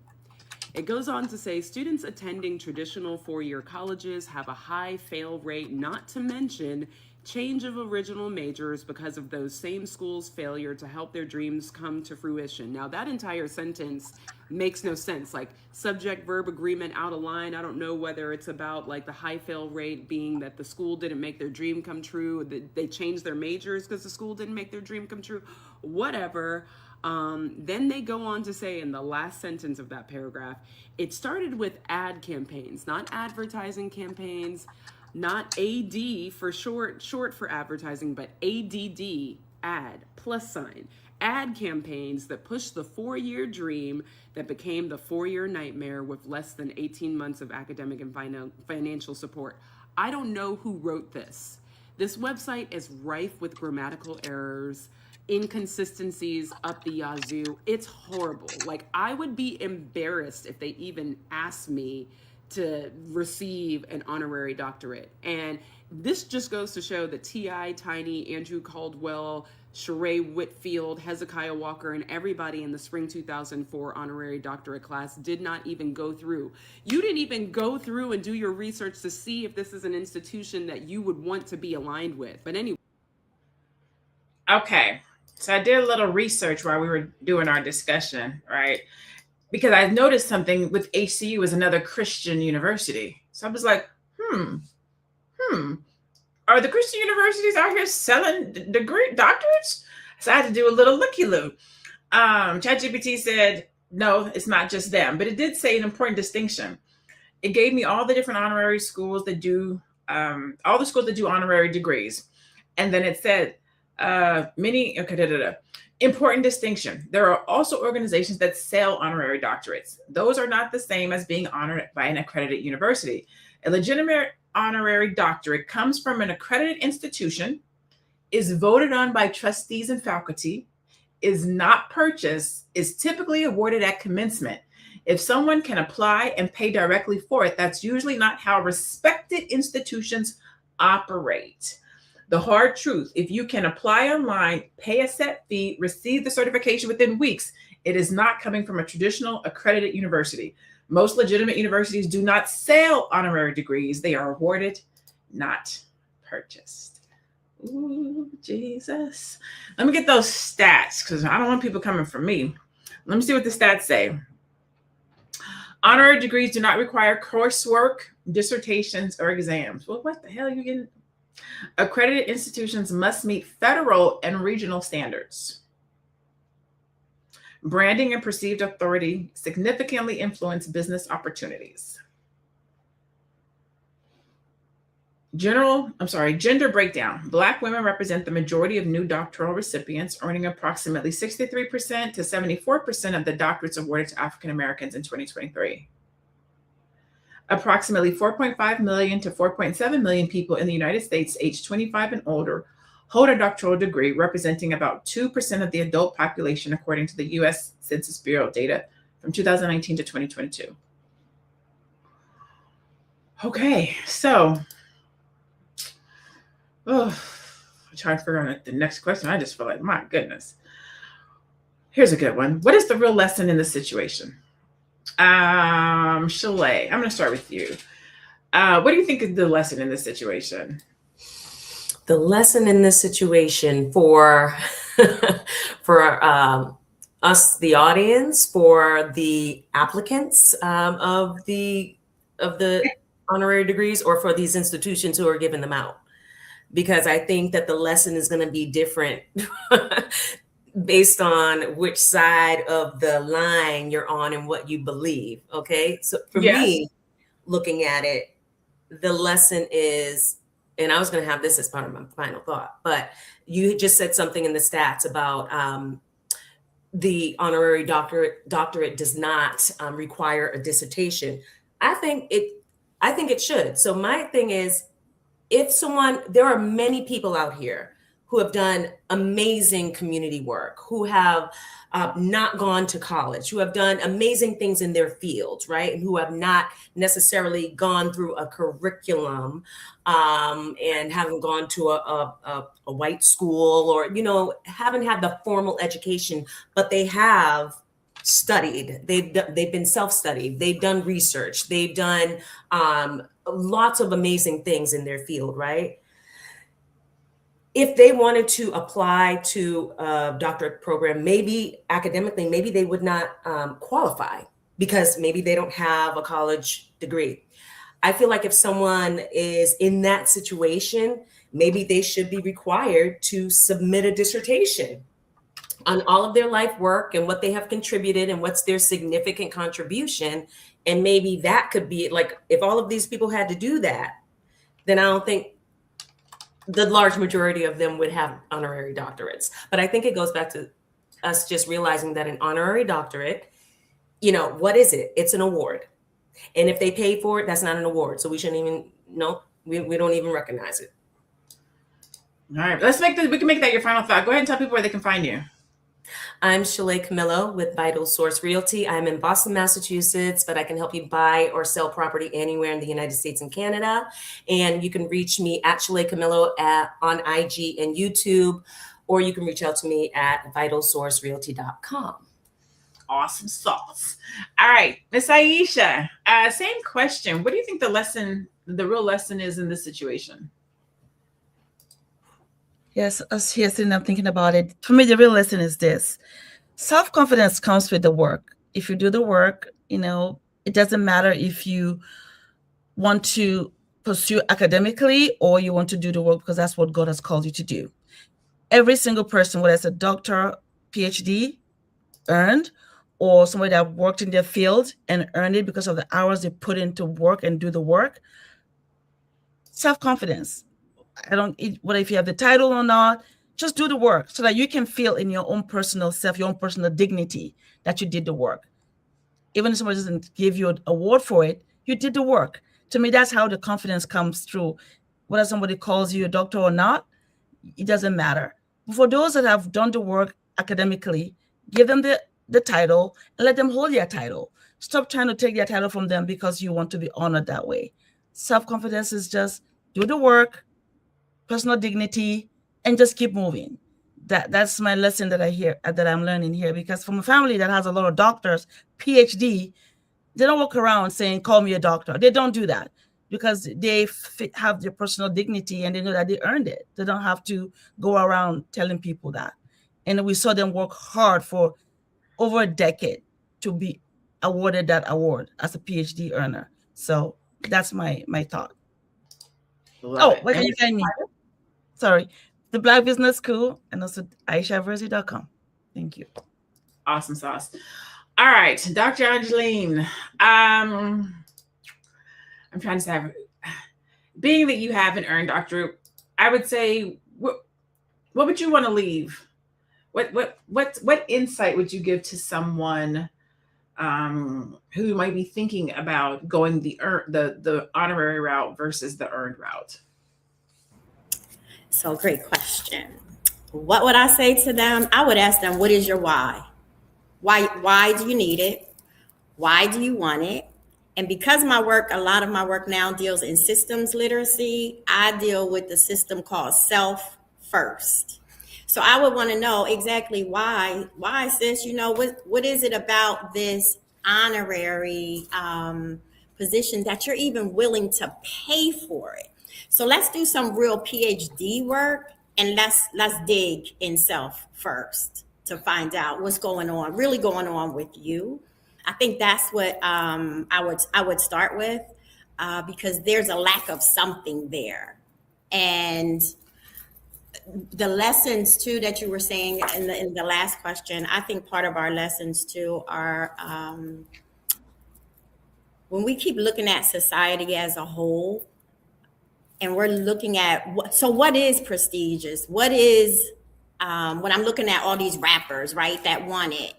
S8: It goes on to say students attending traditional four-year colleges have a high fail rate, not to mention change of original majors because of those same schools' failure to help their dreams come to fruition. Now, that entire sentence makes no sense. Like, subject verb agreement out of line. I don't know whether it's about like the high fail rate being that the school didn't make their dream come true, that they changed their majors because the school didn't make their dream come true, whatever. Then they go on to say in the last sentence of that paragraph, it started with ad campaigns, not advertising campaigns, not AD for short for advertising, but ADD, ad, plus sign. Ad campaigns that pushed the four-year dream that became the four-year nightmare with less than 18 months of academic and financial support. I don't know who wrote this. This website is rife with grammatical errors, inconsistencies up the yazoo. It's horrible. Like, I would be embarrassed if they even asked me to receive an honorary doctorate. And this just goes to show that T.I., Tiny, Andrew Caldwell, Shalaye Whitfield, Hezekiah Walker, and everybody in the spring 2004 honorary doctorate class did not even go through. You didn't even go through and do your research to see if this is an institution that you would want to be aligned with. But anyway.
S1: Okay. So I did a little research while we were doing our discussion, right? Because I noticed something with HCU is another Christian university. So I was like, are the Christian universities out here selling doctorates? So I had to do a little looky-loo. ChatGPT said, no, it's not just them, but it did say an important distinction. It gave me all the different honorary schools that do, all the schools that do honorary degrees. And then it said, important distinction. There are also organizations that sell honorary doctorates. Those are not the same as being honored by an accredited university. A legitimate honorary doctorate comes from an accredited institution, is voted on by trustees and faculty, is not purchased, is typically awarded at commencement. If someone can apply and pay directly for it, that's usually not how respected institutions operate. The hard truth, if you can apply online, pay a set fee, receive the certification within weeks, it is not coming from a traditional accredited university. Most legitimate universities do not sell honorary degrees. They are awarded, not purchased. Ooh, Jesus. Let me get those stats because I don't want people coming for me. Let me see what the stats say. Honorary degrees do not require coursework, dissertations, or exams. Well, what the hell are you getting? Accredited institutions must meet federal and regional standards. Branding and perceived authority significantly influence business opportunities. Gender breakdown. Black women represent the majority of new doctoral recipients, earning approximately 63% to 74% of the doctorates awarded to African Americans in 2023. Approximately 4.5 million to 4.7 million people in the United States aged 25 and older hold a doctoral degree, representing about 2% of the adult population, according to the U.S. Census Bureau data from 2019 to 2022. Okay, so, I'm trying to figure out the next question. I just feel like, my goodness. Here's a good one. What is the real lesson in this situation? Shalaye, I'm going to start with you. What do you think is the lesson in this situation?
S4: The lesson in this situation for us, the audience, for the applicants of the honorary degrees, or for these institutions who are giving them out, because I think that the lesson is going to be different based on which side of the line you're on and what you believe. Okay, so for me, looking at it, the lesson is, and I was going to have this as part of my final thought, but you just said something in the stats about the honorary doctorate does not require a dissertation. I think it should. So my thing is, there are many people out here who have done amazing community work, who have not gone to college, who have done amazing things in their fields, right? And who have not necessarily gone through a curriculum and haven't gone to a white school, or, haven't had the formal education, but they have studied. They've been self-studied. They've done research. They've done lots of amazing things in their field, right? If they wanted to apply to a doctorate program, maybe academically, maybe they would not qualify because maybe they don't have a college degree. I feel like if someone is in that situation, maybe they should be required to submit a dissertation on all of their life work and what they have contributed and what's their significant contribution. And maybe that could be like, if all of these people had to do that, then I don't think the large majority of them would have honorary doctorates. But I think it goes back to us just realizing that an honorary doctorate, what is it? It's an award. And if they paid for it, that's not an award. So we shouldn't even, we don't even recognize it.
S1: All right, we can make that your final thought. Go ahead and tell people where they can find you.
S4: I'm Shalaye Camillo with Vital Source Realty. I'm in Boston, Massachusetts, but I can help you buy or sell property anywhere in the United States and Canada. And you can reach me at Shalaye Camillo on IG and YouTube, or you can reach out to me at vitalsourcerealty.com.
S1: Awesome sauce. All right, Miss Aisha, same question. What do you think the real lesson is in this situation?
S5: Yes, as here sitting, I'm thinking about it. For me, the real lesson is this. Self-confidence comes with the work. If you do the work, it doesn't matter if you want to pursue academically or you want to do the work because that's what God has called you to do. Every single person, whether it's a doctor, PhD, earned, or somebody that worked in their field and earned it because of the hours they put into work and do the work, self-confidence. Whether if you have the title or not, just do the work so that you can feel in your own personal self, your own personal dignity that you did the work. Even if somebody doesn't give you an award for it, you did the work. To me, that's how the confidence comes through. Whether somebody calls you a doctor or not, it doesn't matter. But for those that have done the work academically, give them the title and let them hold their title. Stop trying to take their title from them because you want to be honored that way. Self-confidence is just do the work, personal dignity, and just keep moving. That's my lesson that I'm learning here, because from a family that has a lot of doctors, PhD, they don't walk around saying, call me a doctor. They don't do that because they have their personal dignity and they know that they earned it. They don't have to go around telling people that. And we saw them work hard for over a decade to be awarded that award as a PhD earner. So that's my thought. Where can you find me? Sorry, the Black Business School and also AishaVersey.com. Thank you.
S1: Awesome sauce. All right, Dr. Angeline. I'm trying to say, being that you have an earned doctorate, I would say, what would you want to leave? What insight would you give to someone who might be thinking about going the honorary route versus the earned route?
S3: So great question. What would I say to them? I would ask them, what is your why? Why do you need it? Why do you want it? And because a lot of my work now deals in systems literacy, I deal with the system called self first. So I would want to know exactly why sis, what is it about this honorary position that you're even willing to pay for it? So let's do some real PhD work and let's dig in self first to find out what's really going on with you. I think that's what I would start with because there's a lack of something there. And the lessons too that you were saying in the last question, I think part of our lessons too are, when we keep looking at society as a whole, and we're looking at what is prestigious? What is, when I'm looking at all these rappers, right, that want it,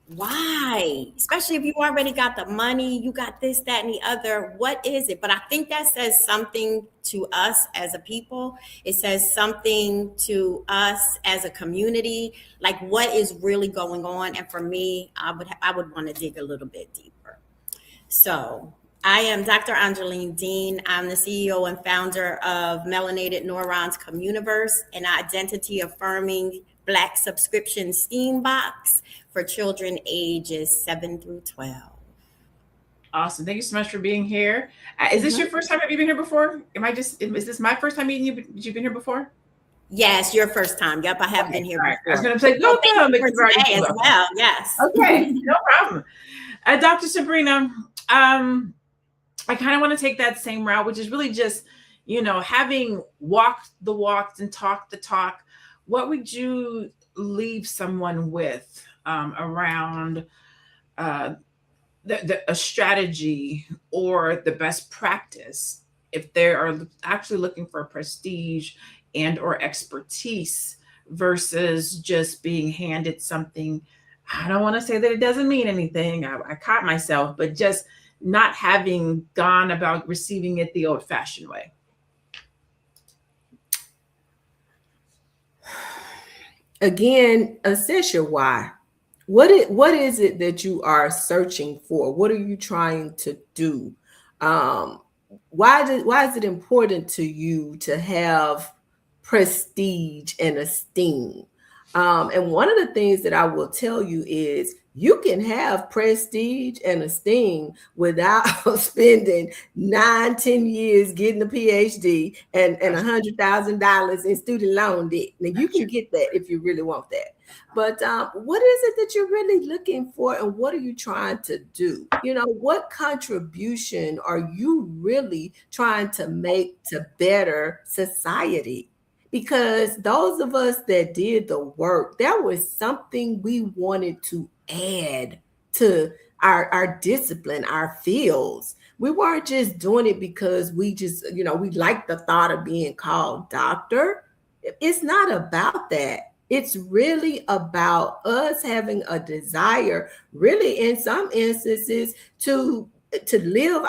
S3: why? Especially if you already got the money, you got this, that, and the other. What is it? But I think that says something to us as a people. It says something to us as a community, like what is really going on. And for me, I would want to dig a little bit deeper. So I am Dr. Angeline Dean. I'm the CEO and founder of Melanated Neurons Communiverse, an identity-affirming Black subscription STEAM box for children ages 7 through 12.
S1: Awesome. Thank you so much for being here. Is this your first time? Have you been here before? Is this my first time meeting you? Have you been here before?
S3: Yes, your first time. Yep, I have been here before.
S1: I was going to say, go
S3: today as well. Yes.
S1: Okay, no problem. Dr. Sabrina, I kind of want to take that same route, which is really just, having walked the walks and talked the talk. What would you leave someone with around a strategy or the best practice if they are actually looking for prestige and or expertise versus just being handed something? I don't want to say that it doesn't mean anything. I caught myself, but just not having gone about receiving it the old-fashioned way.
S2: Again, assess your why. What is it that you are searching for? What are you trying to do? Why is it important to you to have prestige and esteem? And one of the things that I will tell you is you can have prestige and esteem without spending 9-10 years getting a PhD and $100,000 in student loan debt. Now you can get that if you really want that. But what is it that you're really looking for, and what are you trying to do? What contribution are you really trying to make to better society? Because those of us that did the work, there was something we wanted to add to our discipline, our fields. We weren't just doing it because we just, we liked the thought of being called doctor. It's not about that. It's really about us having a desire, really in some instances, to live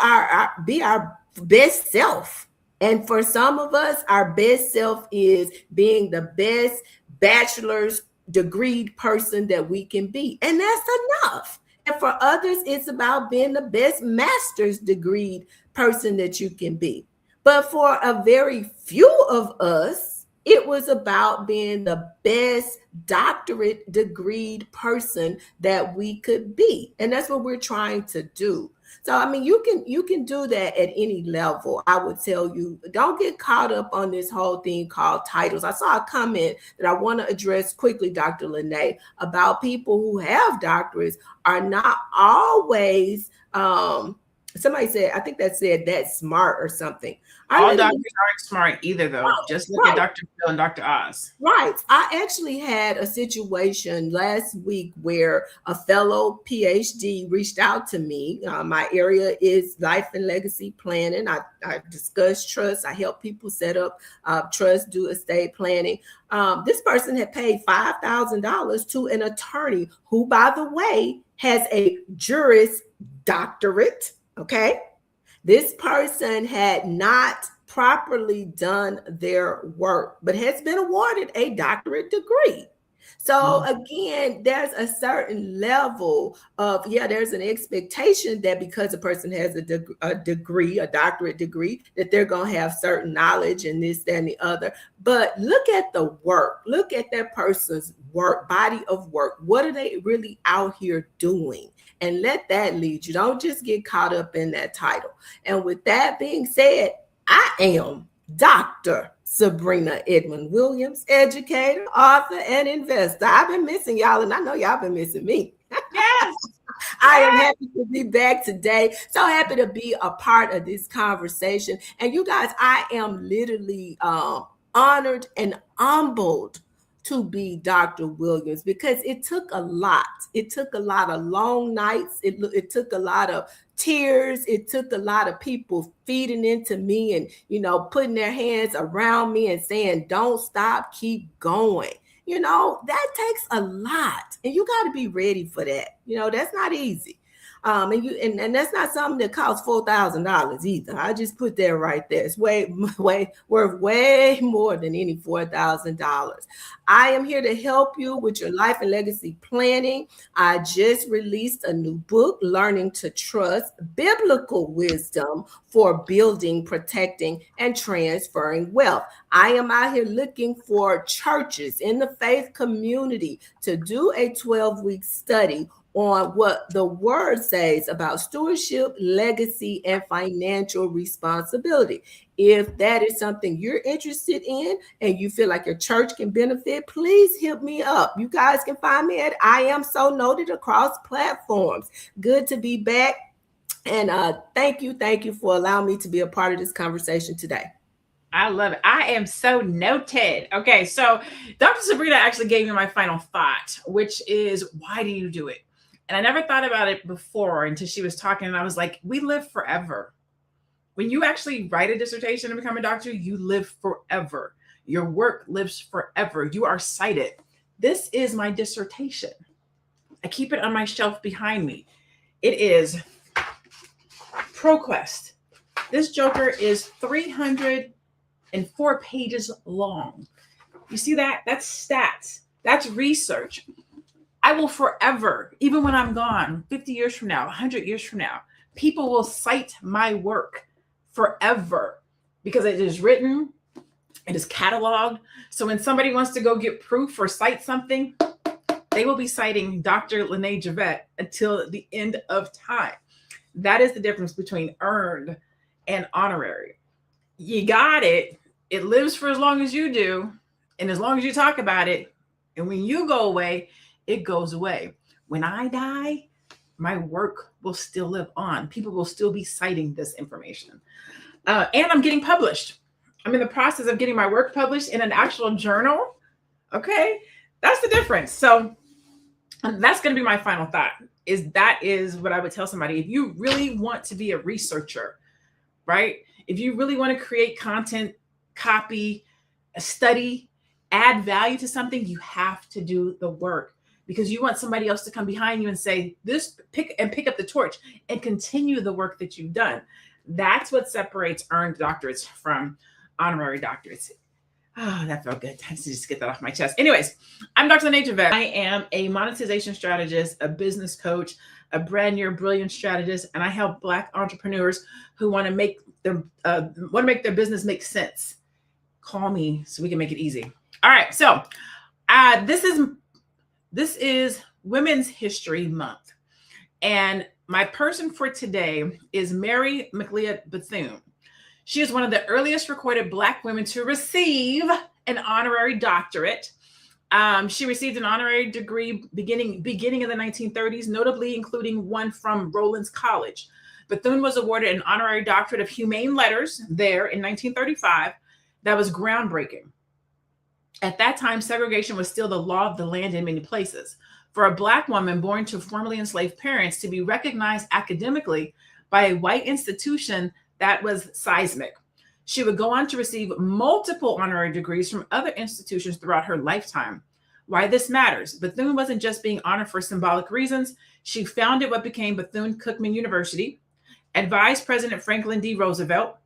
S2: be our best self. And for some of us, our best self is being the best bachelor's degree person that we can be. And that's enough. And for others, it's about being the best master's degree person that you can be. But for a very few of us, it was about being the best doctorate degree person that we could be. And that's what we're trying to do. So, I mean, you can do that at any level. I would tell you, don't get caught up on this whole thing called titles. I saw a comment that I want to address quickly, Dr. LaNee, about people who have doctorates are not always, somebody said, I think that said that's smart or something.
S1: All doctors aren't smart either, though. Right, just look at Dr. Phil and Dr. Oz.
S2: Right. I actually had a situation last week where a fellow PhD reached out to me. My area is life and legacy planning. I discuss trust. I help people set up trust, do estate planning. This person had paid $5,000 to an attorney who, by the way, has a Juris Doctorate. Okay. This person had not properly done their work, but has been awarded a doctorate degree. So again, there's a certain level of, there's an expectation that because a person has a degree, a doctorate degree, that they're going to have certain knowledge and this, that, and the other. But look at the work. Look at that person's work, body of work. What are they really out here doing? And let that lead you. Don't just get caught up in that title. And with that being said, I am Dr. Sabrina Edmond Williams, educator, author, and investor. I've been missing y'all, and I know y'all been missing me.
S1: Yes.
S2: I am happy to be back today. So happy to be a part of this conversation. And you guys, I am literally honored and humbled to be Dr. Williams, because it took a lot. It took a lot of long nights. It took a lot of tears. It took a lot of people feeding into me and, putting their hands around me and saying, don't stop, keep going. That takes a lot, and you got to be ready for that. That's not easy. And that's not something that costs $4,000 either. I just put that right there. It's worth way more than any $4,000. I am here to help you with your life and legacy planning. I just released a new book, Learning to Trust: Biblical Wisdom for Building, Protecting, and Transferring Wealth. I am out here looking for churches in the faith community to do a 12-week study on what the word says about stewardship, legacy, and financial responsibility. If that is something you're interested in and you feel like your church can benefit, please hit me up. You guys can find me at I Am So Noted across platforms. Good to be back. And thank you for allowing me to be a part of this conversation today.
S1: I love it. I am so noted. Okay, so Dr. Sabrina actually gave me my final thought, which is, why do you do it? And I never thought about it before until she was talking, and I was like, we live forever. When you actually write a dissertation and become a doctor, you live forever. Your work lives forever. You are cited. This is my dissertation. I keep it on my shelf behind me. It is ProQuest. This joker is 304 pages long. You see that? That's stats. That's research. I will forever, even when I'm gone, 50 years from now, 100 years from now, people will cite my work forever because it is written, it is cataloged. So when somebody wants to go get proof or cite something, they will be citing Dr. LaNee Javette until the end of time. That is the difference between earned and honorary. You got it. It lives for as long as you do, and as long as you talk about it. And when you go away, it goes away. When I die, my work will still live on. People will still be citing this information. And I'm getting published. I'm in the process of getting my work published in an actual journal. Okay, that's the difference. So that's going to be my final thought. That is what I would tell somebody. If you really want to be a researcher, right? If you really want to create content, copy, study, add value to something, you have to do the work. Because you want somebody else to come behind you and say, pick up the torch and continue the work that you've done. That's what separates earned doctorates from honorary doctorates. Oh, that felt good. I just get that off my chest. Anyways, I'm Dr. LaNee Javette. I am a monetization strategist, a business coach, a brand new brilliant strategist, and I help Black entrepreneurs who want to make their business make sense. Call me so we can make it easy. All right, so this is Women's History Month. And my person for today is Mary McLeod Bethune. She is one of the earliest recorded Black women to receive an honorary doctorate. She received an honorary degree beginning in the 1930s, notably including one from Rollins College. Bethune was awarded an honorary doctorate of humane letters there in 1935. That was groundbreaking. At that time, segregation was still the law of the land in many places. For a Black woman born to formerly enslaved parents to be recognized academically by a white institution, that was seismic. She would go on to receive multiple honorary degrees from other institutions throughout her lifetime. Why this matters: Bethune wasn't just being honored for symbolic reasons. She founded what became Bethune-Cookman University, advised President Franklin D. Roosevelt,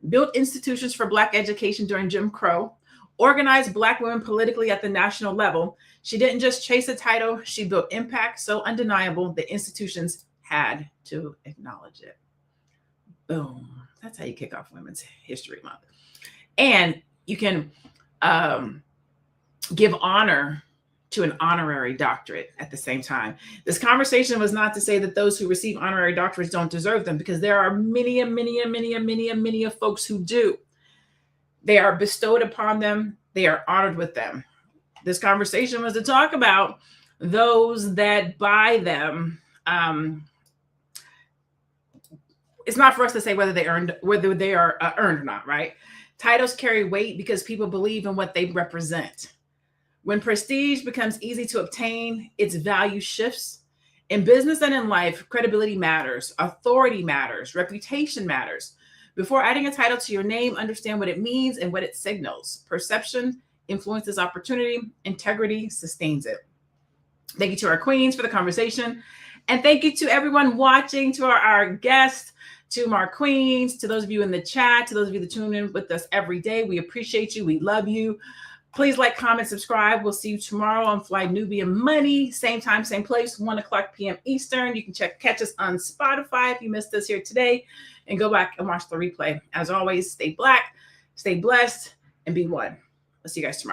S1: built institutions for Black education during Jim Crow, organized Black women politically at the national level. She didn't just chase a title, she built impact so undeniable the institutions had to acknowledge it. Boom. That's how you kick off Women's History Month. And you can give honor to an honorary doctorate at the same time. This conversation was not to say that those who receive honorary doctorates don't deserve them, because there are many of folks who do. They are bestowed upon them. They are honored with them. This conversation was to talk about those that buy them. It's not for us to say whether they are earned or not, right? Titles carry weight because people believe in what they represent. When prestige becomes easy to obtain, its value shifts. In business and in life, credibility matters, authority matters, reputation matters. Before adding a title to your name, understand what it means and what it signals. Perception influences opportunity, integrity sustains it. Thank you to our queens for the conversation. And thank you to everyone watching, to our guests, to our queens, to those of you in the chat, to those of you that tune in with us every day. We appreciate you. We love you. Please like, comment, subscribe. We'll see you tomorrow on Fly Nubian Money. Same time, same place, 1:00 p.m. Eastern. You can catch us on Spotify if you missed us here today, and go back and watch the replay. As always, stay Black, stay blessed, and be one. We'll see you guys tomorrow.